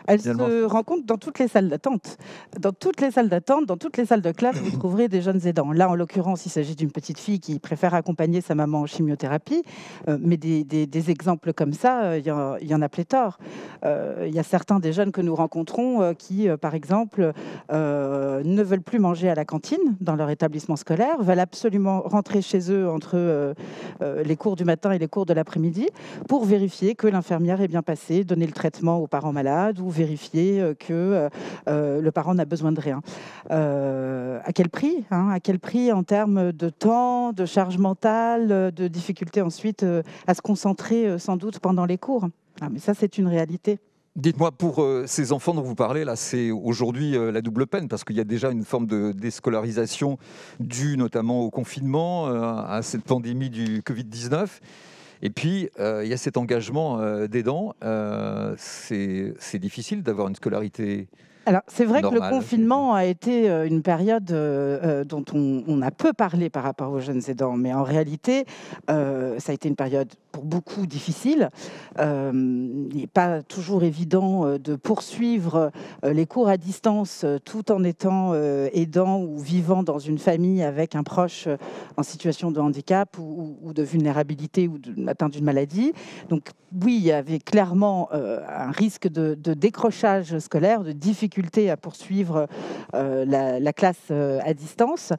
Elle se rencontre dans toutes les salles d'attente. Dans toutes les salles d'attente, dans toutes les salles de classe, vous trouverez des jeunes aidants. Là, en l'occurrence, il s'agit d'une petite fille qui préfère accompagner sa maman en chimiothérapie. Mais des exemples comme ça, il y en a pléthore. Il y a certains des jeunes que nous rencontrons qui, par exemple, ne veulent plus manger à la cantine dans leur établissement scolaire, veulent absolument rentrer chez eux entre les cours du matin et les cours de l'après-midi pour vérifier que l'infirmière est bien passée, donner le traitement aux parents malades ou vérifier que le parent n'a besoin de rien. À quel prix à quel prix en termes de temps, de charge mentale, de difficulté ensuite à se concentrer sans doute pendant les cours. Mais ça, c'est une réalité. Dites-moi, pour ces enfants dont vous parlez, là, c'est aujourd'hui la double peine, parce qu'il y a déjà une forme de déscolarisation due notamment au confinement, à cette pandémie du Covid-19. Et puis, il y a cet engagement d'aidants. C'est difficile d'avoir une scolarité. Alors, c'est vrai normale. Que le confinement a été une période dont on a peu parlé par rapport aux jeunes aidants, mais en réalité, ça a été une période pour beaucoup difficile. Il n'est pas toujours évident de poursuivre les cours à distance tout en étant aidant ou vivant dans une famille avec un proche en situation de handicap ou de vulnérabilité ou atteint d'une maladie. Donc oui, il y avait clairement un risque de décrochage scolaire, de difficulté à poursuivre la classe à distance.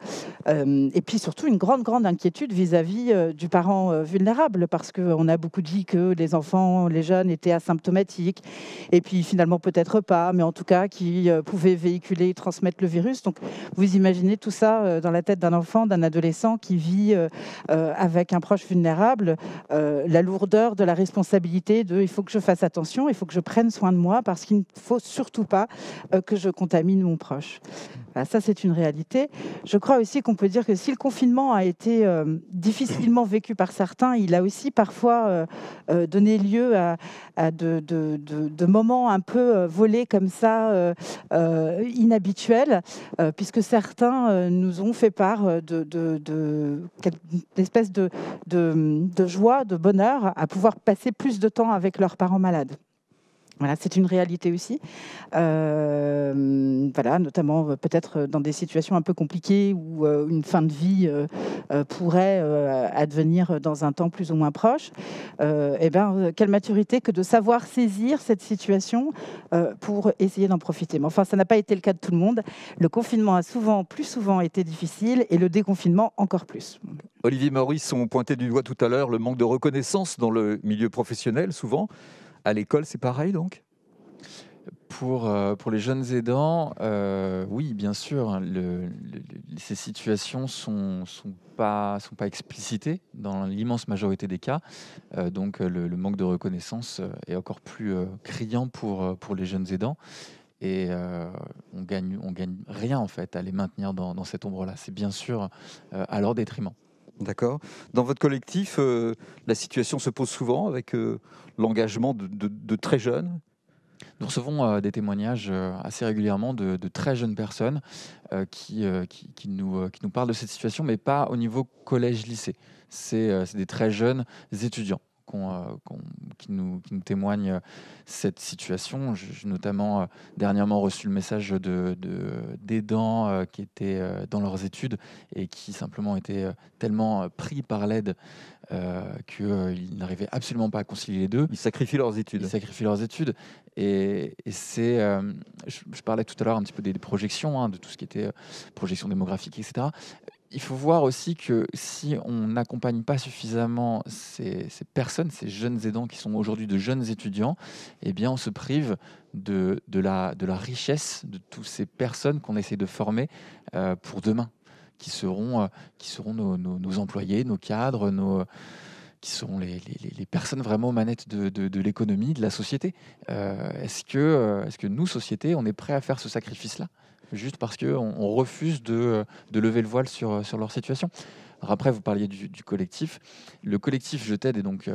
Et puis surtout une grande inquiétude vis-à-vis du parent vulnérable, parce que qu'on a beaucoup dit que les enfants, les jeunes étaient asymptomatiques, et puis finalement peut-être pas, mais en tout cas qui pouvaient véhiculer et transmettre le virus. Donc vous imaginez tout ça dans la tête d'un enfant, d'un adolescent qui vit avec un proche vulnérable, la lourdeur de la responsabilité de il faut que je fasse attention, il faut que je prenne soin de moi parce qu'il ne faut surtout pas que je contamine mon proche. Voilà, ça c'est une réalité. Je crois aussi qu'on peut dire que si le confinement a été difficilement vécu par certains, il a aussi parfois donné lieu à de moments un peu volés comme ça, inhabituels, puisque certains nous ont fait part d'une espèce de joie, de bonheur à pouvoir passer plus de temps avec leurs parents malades. Voilà, c'est une réalité aussi. Voilà, notamment peut-être dans des situations un peu compliquées où une fin de vie pourrait advenir dans un temps plus ou moins proche. Quelle maturité que de savoir saisir cette situation pour essayer d'en profiter. Mais enfin, ça n'a pas été le cas de tout le monde. Le confinement a plus souvent été difficile et le déconfinement encore plus. Olivier Maurice, on pointait du doigt tout à l'heure le manque de reconnaissance dans le milieu professionnel, souvent. À l'école, c'est pareil, donc ? Pour les jeunes aidants, oui, bien sûr, hein, ces situations sont pas explicitées dans l'immense majorité des cas. Donc, le manque de reconnaissance est encore plus criant pour les jeunes aidants. Et on gagne rien, en fait, à les maintenir dans cette ombre-là. C'est bien sûr à leur détriment. D'accord. Dans votre collectif, la situation se pose souvent avec l'engagement de très jeunes. Nous recevons des témoignages assez régulièrement de très jeunes personnes qui nous parlent de cette situation, mais pas au niveau collège-lycée. C'est des très jeunes étudiants qui nous témoignent cette situation. J'ai notamment dernièrement reçu le message d'aidants qui étaient dans leurs études et qui simplement étaient tellement pris par l'aide qu'ils n'arrivaient absolument pas à concilier les deux. Ils sacrifient leurs études. Et c'est... je parlais tout à l'heure un petit peu des projections, hein, de tout ce qui était projection démographique, etc. Il faut voir aussi que si on n'accompagne pas suffisamment ces personnes, ces jeunes aidants qui sont aujourd'hui de jeunes étudiants, eh bien on se prive de la richesse de toutes ces personnes qu'on essaie de former pour demain, qui seront nos employés, nos cadres, qui seront les personnes vraiment aux manettes de l'économie, de la société. Est-ce que nous, société, on est prêt à faire ce sacrifice-là ? Juste parce qu'on refuse de lever le voile sur leur situation. Alors après, vous parliez du collectif. Le collectif Je t'aide est donc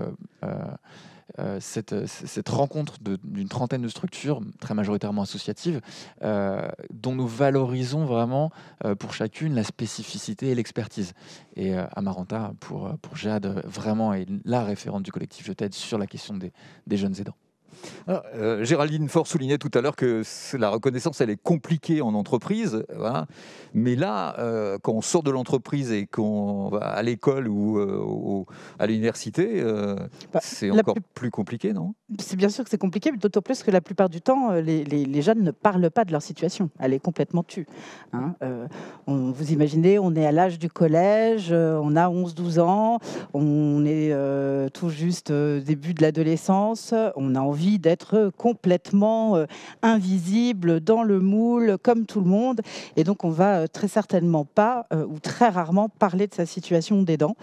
cette rencontre d'une trentaine de structures, très majoritairement associatives, dont nous valorisons vraiment pour chacune la spécificité et l'expertise. Et Amaranta, pour Jade, vraiment est la référente du collectif Je t'aide sur la question des jeunes aidants. Géraldine Faure soulignait tout à l'heure que la reconnaissance, elle est compliquée en entreprise. Voilà. Mais là, quand on sort de l'entreprise et qu'on va à l'école ou à l'université, c'est encore plus compliqué, non ? C'est bien sûr que c'est compliqué, mais d'autant plus que la plupart du temps, les jeunes ne parlent pas de leur situation. Elle est complètement tue. Hein. Vous imaginez, on est à l'âge du collège, on a 11-12 ans, on est tout juste début de l'adolescence, on a envie d'être complètement invisible dans le moule, comme tout le monde. Et donc, on va très certainement pas, ou très rarement, parler de sa situation d'aidant,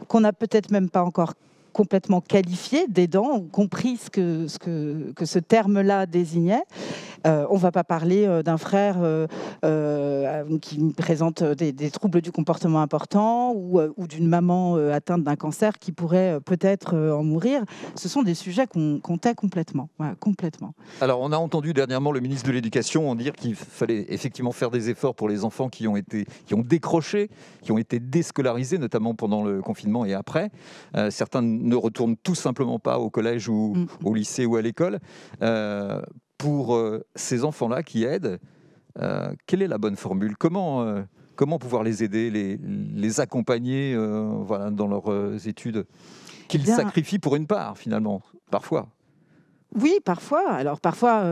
qu'on n'a peut-être même pas encore complètement qualifié d'aidant, compris ce que ce terme-là désignait. On ne va pas parler d'un frère qui présente des troubles du comportement importants ou d'une maman atteinte d'un cancer qui pourrait peut-être en mourir. Ce sont des sujets qu'on tait complètement. Voilà, complètement. Alors, on a entendu dernièrement le ministre de l'Éducation dire qu'il fallait effectivement faire des efforts pour les enfants qui ont décroché, qui ont été déscolarisés, notamment pendant le confinement et après. Certains ne retournent tout simplement pas au collège ou au lycée ou à l'école. Pour ces enfants-là qui aident, quelle est la bonne formule ? Comment pouvoir les aider, les accompagner dans leurs études qu'ils sacrifient pour une part, finalement, parfois ? Oui, parfois. Alors parfois,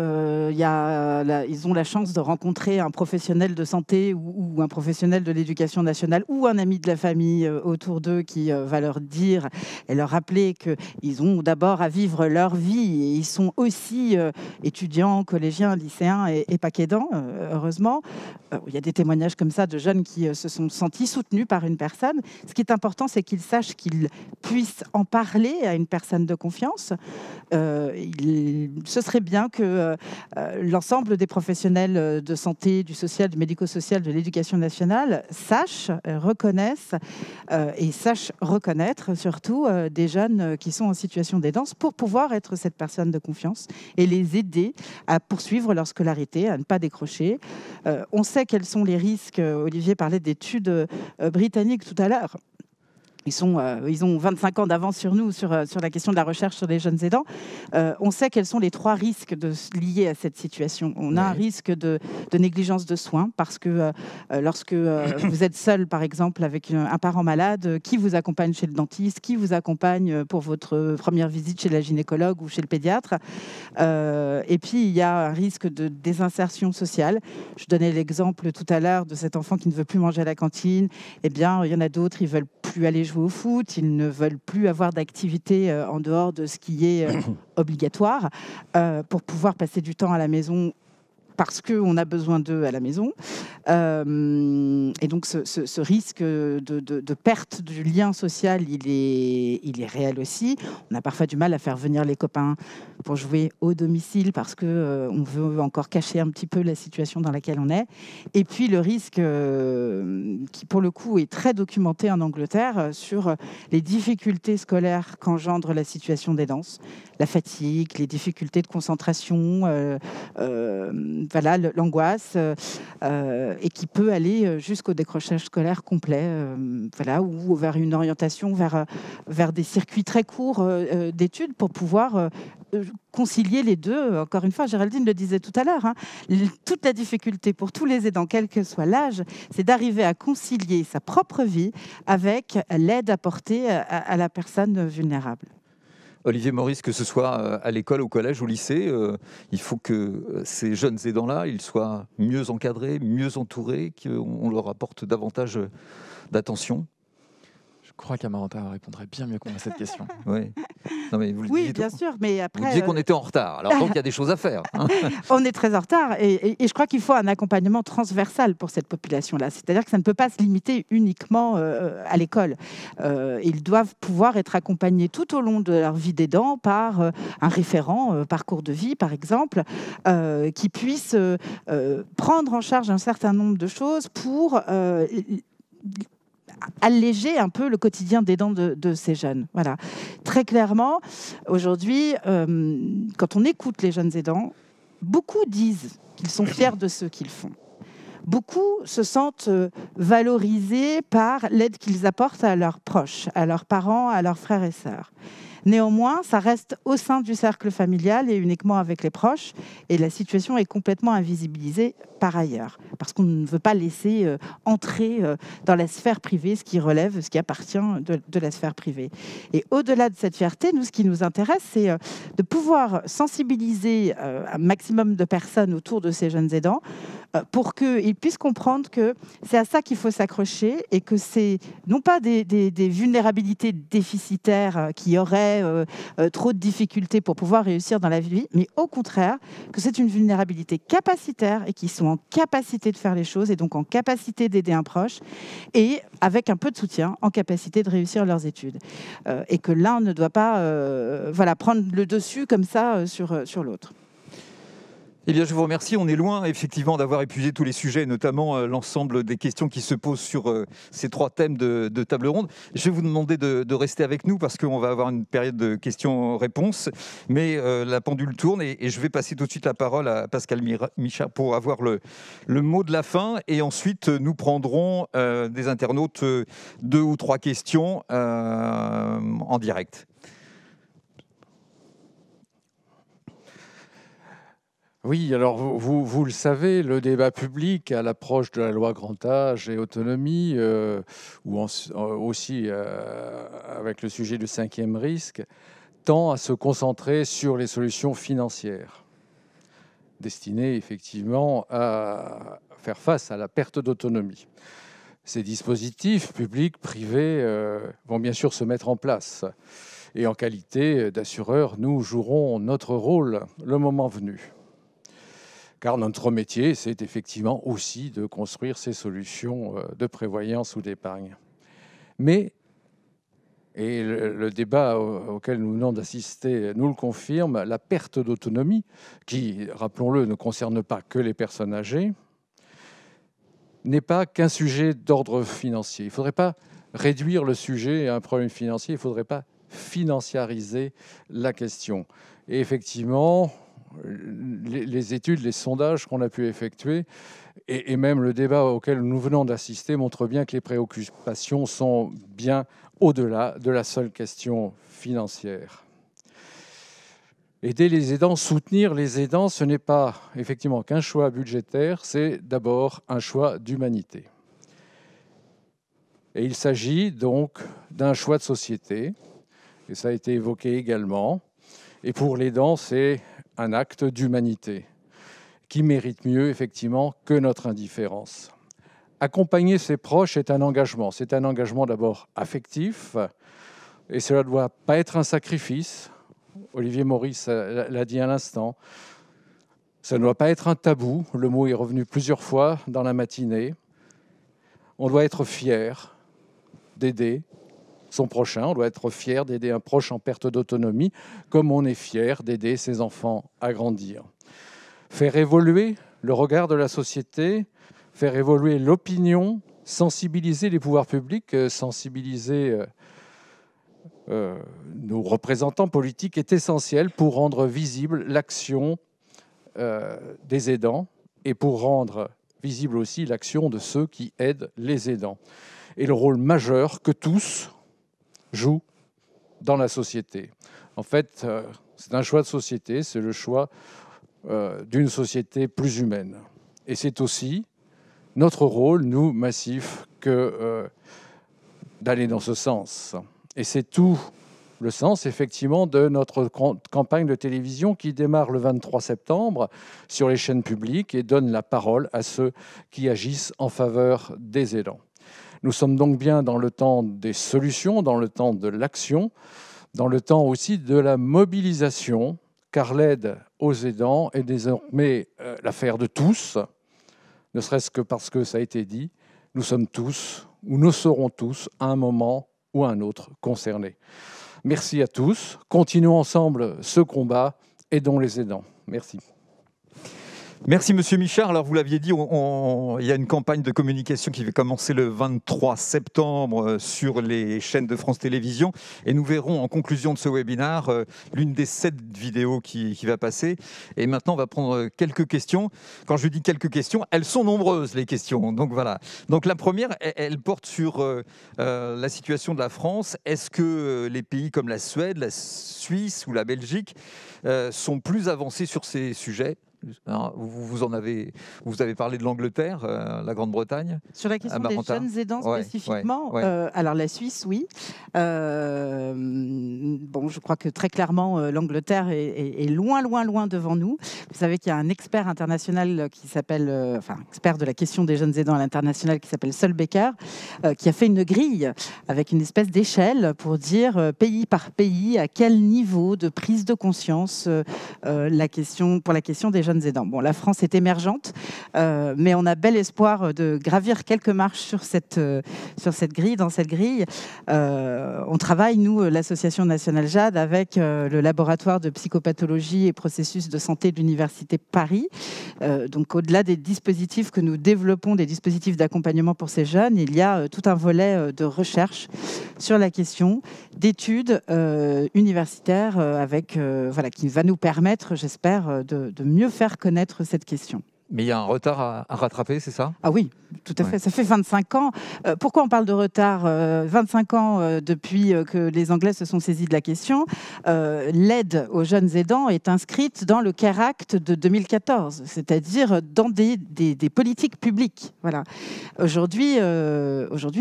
ils ont la chance de rencontrer un professionnel de santé ou un professionnel de l'éducation nationale ou un ami de la famille autour d'eux qui va leur dire et leur rappeler qu'ils ont d'abord à vivre leur vie. Et ils sont aussi étudiants, collégiens, lycéens et pas qu'aidants, heureusement. Il y a des témoignages comme ça de jeunes qui se sont sentis soutenus par une personne. Ce qui est important, c'est qu'ils sachent qu'ils puissent en parler à une personne de confiance. Ce serait bien que l'ensemble des professionnels de santé, du social, du médico-social, de l'éducation nationale sachent, reconnaissent et sachent reconnaître surtout des jeunes qui sont en situation d'aidance pour pouvoir être cette personne de confiance et les aider à poursuivre leur scolarité, à ne pas décrocher. On sait quels sont les risques. Olivier parlait d'études britanniques tout à l'heure. Ils ont 25 ans d'avance sur nous sur la question de la recherche sur les jeunes aidants. On sait quels sont les 3 risques liés à cette situation. On a un risque de négligence de soins parce que lorsque vous êtes seul, par exemple, avec un parent malade, qui vous accompagne chez le dentiste, qui vous accompagne pour votre première visite chez la gynécologue ou chez le pédiatre. Et puis, il y a un risque de désinsertion sociale. Je donnais l'exemple tout à l'heure de cet enfant qui ne veut plus manger à la cantine. Eh bien, il y en a d'autres, ils veulent plus aller jouer au foot, ils ne veulent plus avoir d'activité en dehors de ce qui est obligatoire pour pouvoir passer du temps à la maison parce qu'on a besoin d'eux à la maison. Et donc, ce risque de perte du lien social, il est réel aussi. On a parfois du mal à faire venir les copains pour jouer au domicile parce qu'on veut encore cacher un petit peu la situation dans laquelle on est. Et puis, le risque qui, pour le coup, est très documenté en Angleterre sur les difficultés scolaires qu'engendre la situation d'aidance, la fatigue, les difficultés de concentration, voilà, l'angoisse, et qui peut aller jusqu'au décrochage scolaire complet, voilà, ou vers une orientation vers des circuits très courts d'études pour pouvoir concilier les deux. Encore une fois, Géraldine le disait tout à l'heure, hein, toute la difficulté pour tous les aidants, quel que soit l'âge, c'est d'arriver à concilier sa propre vie avec l'aide apportée à la personne vulnérable. Olivier Maurice, que ce soit à l'école, au collège, au lycée, il faut que ces jeunes aidants-là, ils soient mieux encadrés, mieux entourés, qu'on leur apporte davantage d'attention. Je crois qu'Amaranta répondrait bien mieux que moi à cette question. Oui, non, mais vous le oui, disiez bien sûr, mais après... Vous disiez qu'on était en retard, alors donc il y a des choses à faire. Hein. On est très en retard et je crois qu'il faut un accompagnement transversal pour cette population-là. C'est-à-dire que ça ne peut pas se limiter uniquement à l'école. Ils doivent pouvoir être accompagnés tout au long de leur vie d'aidant par un référent, parcours de vie par exemple, qui puisse prendre en charge un certain nombre de choses pour... alléger un peu le quotidien d'aidant de ces jeunes. Voilà. Très clairement, aujourd'hui, quand on écoute les jeunes aidants, beaucoup disent qu'ils sont fiers de ce qu'ils font. Beaucoup se sentent valorisés par l'aide qu'ils apportent à leurs proches, à leurs parents, à leurs frères et sœurs. Néanmoins, ça reste au sein du cercle familial et uniquement avec les proches. Et la situation est complètement invisibilisée par ailleurs, parce qu'on ne veut pas laisser entrer dans la sphère privée ce qui relève, ce qui appartient de la sphère privée. Et au-delà de cette fierté, nous, ce qui nous intéresse, c'est de pouvoir sensibiliser un maximum de personnes autour de ces jeunes aidants pour qu'ils puissent comprendre que c'est à ça qu'il faut s'accrocher et que c'est non pas des vulnérabilités déficitaires qui auraient trop de difficultés pour pouvoir réussir dans la vie, mais au contraire, que c'est une vulnérabilité capacitaire et qu'ils sont en capacité de faire les choses et donc en capacité d'aider un proche et avec un peu de soutien, en capacité de réussir leurs études. Et que l'un ne doit pas prendre le dessus comme ça sur l'autre. Eh bien, je vous remercie. On est loin, effectivement, d'avoir épuisé tous les sujets, notamment l'ensemble des questions qui se posent sur ces 3 thèmes de table ronde. Je vais vous demander de rester avec nous parce qu'on va avoir une période de questions-réponses. Mais la pendule tourne et je vais passer tout de suite la parole à Pascal Micha pour avoir le mot de la fin. Et ensuite, nous prendrons des internautes 2 ou 3 questions en direct. Oui, alors vous le savez, le débat public à l'approche de la loi grand âge et autonomie, ou aussi avec le sujet du 5e risque, tend à se concentrer sur les solutions financières, destinées effectivement à faire face à la perte d'autonomie. Ces dispositifs publics, privés, vont bien sûr se mettre en place. Et en qualité d'assureur, nous jouerons notre rôle le moment venu. Car notre métier, c'est effectivement aussi de construire ces solutions de prévoyance ou d'épargne. Mais, et le débat auquel nous venons d'assister nous le confirme, la perte d'autonomie, qui, rappelons-le, ne concerne pas que les personnes âgées, n'est pas qu'un sujet d'ordre financier. Il ne faudrait pas réduire le sujet à un problème financier, il ne faudrait pas financiariser la question. Et effectivement, les études, les sondages qu'on a pu effectuer, et même le débat auquel nous venons d'assister montrent bien que les préoccupations sont bien au-delà de la seule question financière. Aider les aidants, soutenir les aidants, ce n'est pas effectivement qu'un choix budgétaire, c'est d'abord un choix d'humanité. Et il s'agit donc d'un choix de société, et ça a été évoqué également. Et pour l'aidant, c'est un acte d'humanité qui mérite mieux effectivement que notre indifférence. Accompagner ses proches est un engagement. C'est un engagement d'abord affectif, et cela ne doit pas être un sacrifice. Olivier Maurice l'a dit à l'instant. Ça ne doit pas être un tabou. Le mot est revenu plusieurs fois dans la matinée. On doit être fier d'aider son prochain. On doit être fier d'aider un proche en perte d'autonomie, comme on est fier d'aider ses enfants à grandir. Faire évoluer le regard de la société, faire évoluer l'opinion, sensibiliser les pouvoirs publics, sensibiliser nos représentants politiques est essentiel pour rendre visible l'action des aidants et pour rendre visible aussi l'action de ceux qui aident les aidants. Et le rôle majeur que tous jouent dans la société. En fait, c'est un choix de société, c'est le choix d'une société plus humaine. Et c'est aussi notre rôle, nous, Massif, que d'aller dans ce sens. Et c'est tout le sens, effectivement, de notre campagne de télévision qui démarre le 23 septembre sur les chaînes publiques et donne la parole à ceux qui agissent en faveur des aidants. Nous sommes donc bien dans le temps des solutions, dans le temps de l'action, dans le temps aussi de la mobilisation, car l'aide aux aidants est désormais l'affaire de tous, ne serait-ce que parce que ça a été dit, nous sommes tous, ou nous serons tous, à un moment ou à un autre concernés. Merci à tous. Continuons ensemble ce combat. Aidons les aidants. Merci. Merci Monsieur Michard. Alors vous l'aviez dit, il y a une campagne de communication qui va commencer le 23 septembre sur les chaînes de France Télévisions et nous verrons en conclusion de ce webinaire l'une des 7 vidéos qui va passer. Et maintenant on va prendre quelques questions. Quand je dis quelques questions, elles sont nombreuses les questions. Donc voilà. Donc la première, elle porte sur la situation de la France. Est-ce que les pays comme la Suède, la Suisse ou la Belgique sont plus avancés sur ces sujets ? Alors, vous avez parlé de l'Angleterre, la Grande-Bretagne. Sur la question des jeunes aidants spécifiquement, alors la Suisse, oui. Bon, je crois que très clairement, l'Angleterre est loin devant nous. Vous savez qu'il y a un expert international qui s'appelle, expert de la question des jeunes aidants à l'international, qui s'appelle Solbecker, qui a fait une grille avec une espèce d'échelle pour dire pays par pays à quel niveau de prise de conscience pour la question des jeunes aidants. Bon, la France est émergente, mais on a bel espoir de gravir quelques marches sur cette grille. Dans cette grille, on travaille, nous, l'association nationale JADE, avec le laboratoire de psychopathologie et processus de santé de l'Université Paris. Donc, au-delà des dispositifs que nous développons, des dispositifs d'accompagnement pour ces jeunes, il y a tout un volet de recherche sur la question, d'études universitaires qui va nous permettre, j'espère, de mieux faire connaître cette question. Mais il y a un retard à rattraper, c'est ça ? Ah oui, tout à fait. Ça fait 25 ans. Pourquoi on parle de retard ? 25 ans depuis que les Anglais se sont saisis de la question. L'aide aux jeunes aidants est inscrite dans le CARE Act de 2014, c'est-à-dire dans des politiques publiques. Voilà. Aujourd'hui,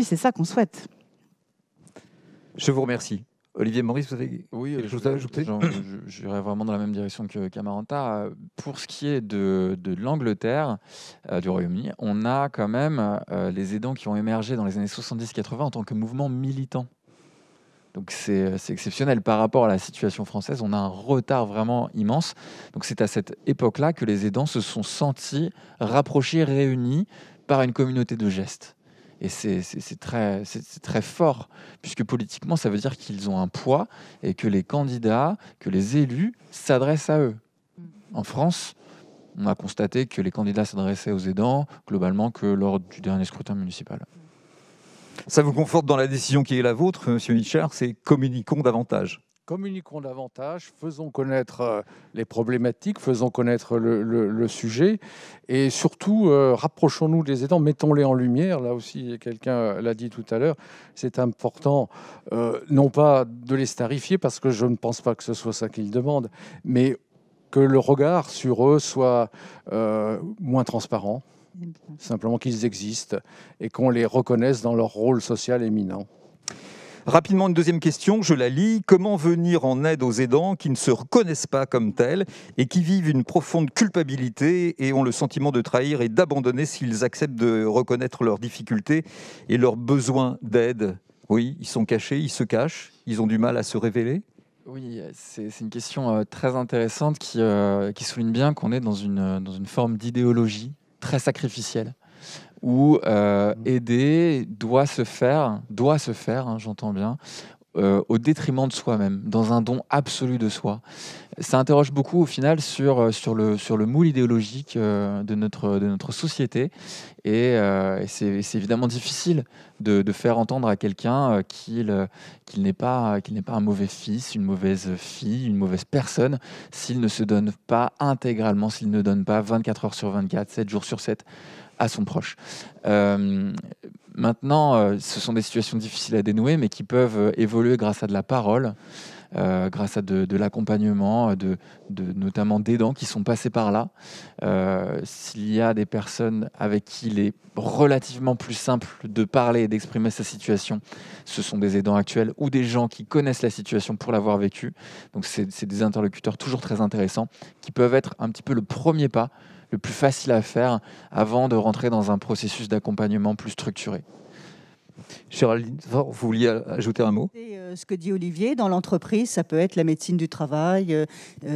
c'est ça qu'on souhaite. Je vous remercie. Olivier Maurice, vous avez quelque chose à ajouter? J'irais vraiment dans la même direction qu'Amaranta. Pour ce qui est de l'Angleterre, du Royaume-Uni, on a quand même les aidants qui ont émergé dans les années 70-80 en tant que mouvement militant. Donc c'est exceptionnel par rapport à la situation française. On a un retard vraiment immense. Donc c'est à cette époque-là que les aidants se sont sentis rapprochés, réunis par une communauté de gestes. Et c'est très fort, puisque politiquement, ça veut dire qu'ils ont un poids et que les candidats, que les élus s'adressent à eux. En France, on a constaté que les candidats s'adressaient aux aidants, globalement, que lors du dernier scrutin municipal. Ça vous conforte dans la décision qui est la vôtre, Monsieur Michard, c'est communiquons davantage. Communiquons davantage, faisons connaître les problématiques, faisons connaître le sujet et surtout rapprochons-nous des aidants, mettons-les en lumière. Là aussi, quelqu'un l'a dit tout à l'heure, c'est important non pas de les starifier parce que je ne pense pas que ce soit ça qu'ils demandent, mais que le regard sur eux soit moins transparent, simplement qu'ils existent et qu'on les reconnaisse dans leur rôle social éminent. Rapidement, une deuxième question, je la lis. Comment venir en aide aux aidants qui ne se reconnaissent pas comme tels et qui vivent une profonde culpabilité et ont le sentiment de trahir et d'abandonner s'ils acceptent de reconnaître leurs difficultés et leurs besoins d'aide? Oui, ils sont cachés, ils se cachent, ils ont du mal à se révéler. Oui, c'est une question très intéressante qui souligne bien qu'on est dans une forme d'idéologie très sacrificielle, où aider doit se faire, hein, j'entends bien, au détriment de soi-même, dans un don absolu de soi. Ça interroge beaucoup au final sur le moule idéologique de notre société, et c'est évidemment difficile de faire entendre à quelqu'un qu'il n'est pas un mauvais fils, une mauvaise fille, une mauvaise personne, s'il ne se donne pas intégralement, s'il ne donne pas 24 heures sur 24, 7 jours sur 7 à son proche. Maintenant, ce sont des situations difficiles à dénouer, mais qui peuvent évoluer grâce à de la parole, grâce à de l'accompagnement, notamment d'aidants qui sont passés par là. S'il y a des personnes avec qui il est relativement plus simple de parler et d'exprimer sa situation, ce sont des aidants actuels ou des gens qui connaissent la situation pour l'avoir vécu. Donc c'est des interlocuteurs toujours très intéressants qui peuvent être un petit peu le premier pas, le plus facile à faire avant de rentrer dans un processus d'accompagnement plus structuré. Géraldine, vous vouliez ajouter un mot? Ce que dit Olivier, dans l'entreprise, ça peut être la médecine du travail,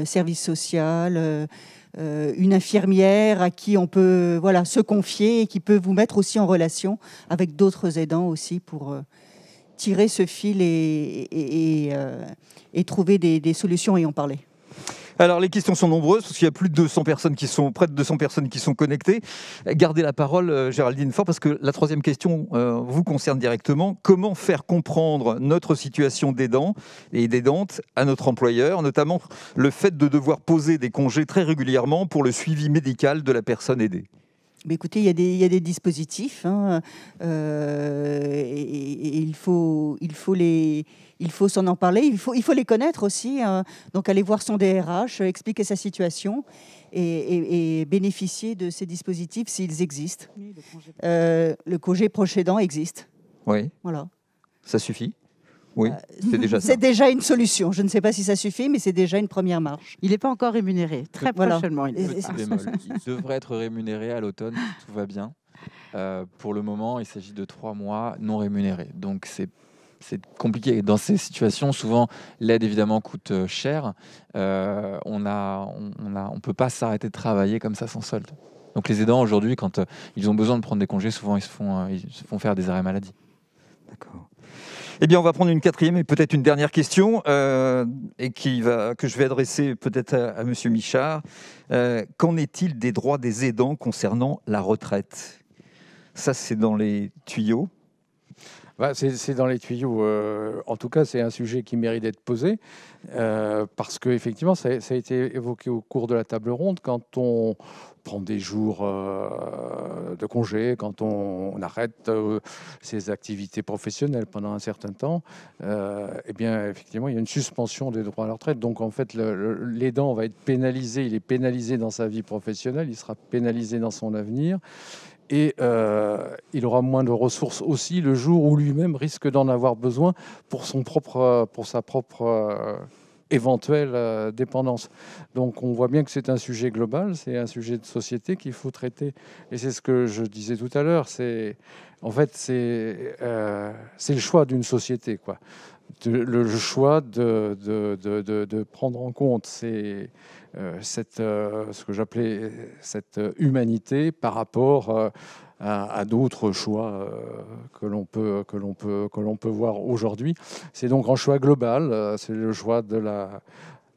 service social, une infirmière à qui on peut se confier et qui peut vous mettre aussi en relation avec d'autres aidants aussi pour tirer ce fil et trouver des solutions et en parler. Alors, les questions sont nombreuses, parce qu'il y a plus de 200 personnes près de 200 personnes qui sont connectées. Gardez la parole, Géraldine Faure, parce que la troisième question vous concerne directement. Comment faire comprendre notre situation d'aidant et d'aidante à notre employeur, notamment le fait de devoir poser des congés très régulièrement pour le suivi médical de la personne aidée? Mais écoutez, il y a des dispositifs, hein, et il faut s'en en parler, il faut les connaître aussi, hein, donc aller voir son DRH, expliquer sa situation et bénéficier de ces dispositifs s'ils existent. Oui, le congé proche aidant existe. Oui. Voilà. Ça suffit? Oui, c'est déjà ça. C'est déjà une solution. Je ne sais pas si ça suffit, mais c'est déjà une première marche. Il n'est pas encore rémunéré. Très prochainement, il devrait être rémunéré à l'automne, si tout va bien. Pour le moment, il s'agit de 3 mois non rémunérés. Donc c'est compliqué. Dans ces situations, souvent, l'aide évidemment coûte cher. On ne peut pas s'arrêter de travailler comme ça sans solde. Donc les aidants aujourd'hui, quand ils ont besoin de prendre des congés, souvent ils se font faire des arrêts maladie. D'accord. Eh bien, on va prendre une quatrième et peut-être une dernière question et que je vais adresser peut-être à Monsieur Michard. Qu'en est-il des droits des aidants concernant la retraite? Ça, c'est dans les tuyaux. C'est dans les tuyaux. En tout cas, c'est un sujet qui mérite d'être posé parce qu'effectivement, ça a été évoqué au cours de la table ronde. Quand on prend des jours de congé, quand on arrête ses activités professionnelles pendant un certain temps, eh bien, effectivement, il y a une suspension des droits à la retraite. Donc, en fait, l'aidant va être pénalisé. Il est pénalisé dans sa vie professionnelle, il sera pénalisé dans son avenir. et il aura moins de ressources aussi le jour où lui-même risque d'en avoir besoin pour sa propre éventuelle dépendance. Donc on voit bien que c'est un sujet global, c'est un sujet de société qu'il faut traiter. Et c'est ce que je disais tout à l'heure, en fait c'est le choix d'une société, quoi. Le choix de prendre en compte ce que j'appelais cette humanité par rapport à d'autres choix que l'on peut voir aujourd'hui. C'est donc un choix global, c'est le choix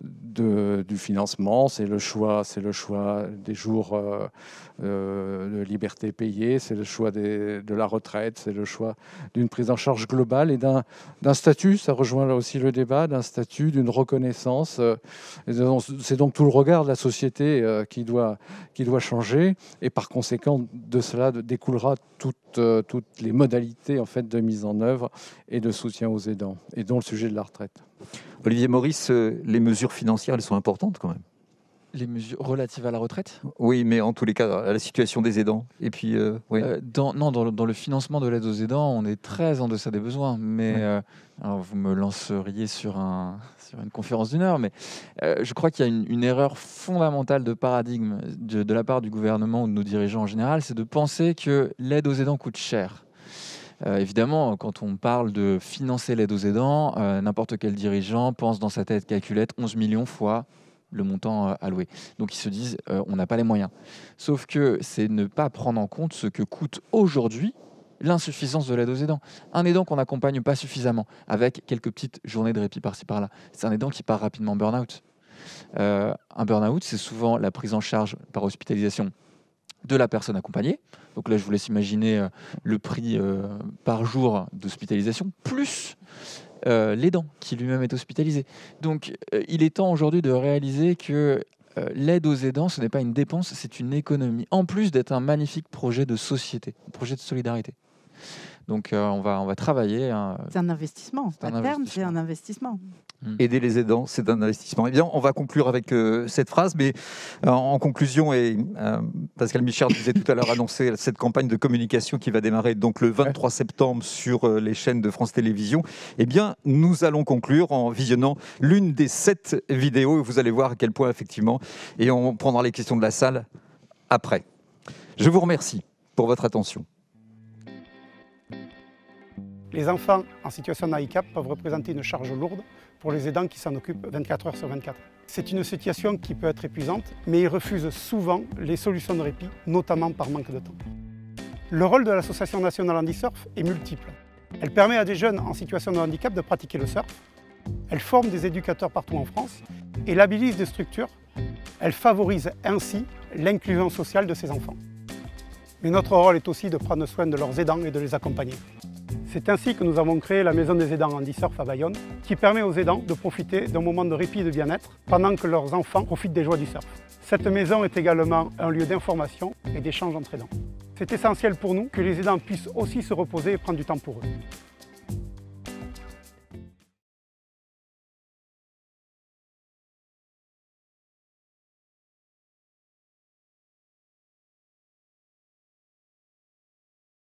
du financement, c'est le choix des jours de liberté payée, c'est le choix de la retraite, c'est le choix d'une prise en charge globale et d'un statut, ça rejoint là aussi le débat, d'un statut, d'une reconnaissance. C'est donc tout le regard de la société qui doit changer, et par conséquent de cela découlera toutes les modalités en fait de mise en œuvre et de soutien aux aidants, et dont le sujet de la retraite. Olivier Maurice, les mesures financières, elles sont importantes quand même. Les mesures relatives à la retraite ? Oui, mais en tous les cas, à la situation des aidants. Et puis, oui. Dans le financement de l'aide aux aidants, on est très en deçà des besoins. Mais alors vous me lanceriez sur une conférence d'1 heure, mais je crois qu'il y a une erreur fondamentale de paradigme de la part du gouvernement ou de nos dirigeants en général, c'est de penser que l'aide aux aidants coûte cher. Évidemment, quand on parle de financer l'aide aux aidants, n'importe quel dirigeant pense dans sa tête calculette 11 millions fois le montant alloué. Donc ils se disent on n'a pas les moyens. Sauf que c'est ne pas prendre en compte ce que coûte aujourd'hui l'insuffisance de l'aide aux aidants. Un aidant qu'on n'accompagne pas suffisamment, avec quelques petites journées de répit par-ci par-là, c'est un aidant qui part rapidement en burn-out. Un burn-out, c'est souvent la prise en charge par hospitalisation de la personne accompagnée. Donc là, je vous laisse imaginer le prix par jour d'hospitalisation, plus l'aidant qui lui-même est hospitalisé. Donc il est temps aujourd'hui de réaliser que l'aide aux aidants, ce n'est pas une dépense, c'est une économie, en plus d'être un magnifique projet de société, un projet de solidarité. Donc on va travailler. C'est un investissement. À terme, c'est un investissement. Aider les aidants, c'est un investissement. Eh bien, on va conclure avec cette phrase, mais en conclusion, et Pascal Michard disait tout à l'heure annoncer cette campagne de communication qui va démarrer donc le 23 septembre sur les chaînes de France Télévisions. Eh bien, nous allons conclure en visionnant l'une des 7 vidéos. Vous allez voir à quel point, effectivement, et on prendra les questions de la salle après. Je vous remercie pour votre attention. Les enfants en situation de handicap peuvent représenter une charge lourde pour les aidants qui s'en occupent 24 heures sur 24. C'est une situation qui peut être épuisante, mais ils refusent souvent les solutions de répit, notamment par manque de temps. Le rôle de l'Association nationale Handisurf est multiple. Elle permet à des jeunes en situation de handicap de pratiquer le surf. Elle forme des éducateurs partout en France et labellise des structures. Elle favorise ainsi l'inclusion sociale de ces enfants. Mais notre rôle est aussi de prendre soin de leurs aidants et de les accompagner. C'est ainsi que nous avons créé la Maison des aidants Handisurf à Bayonne, qui permet aux aidants de profiter d'un moment de répit et de bien-être pendant que leurs enfants profitent des joies du surf. Cette maison est également un lieu d'information et d'échange entre aidants. C'est essentiel pour nous que les aidants puissent aussi se reposer et prendre du temps pour eux.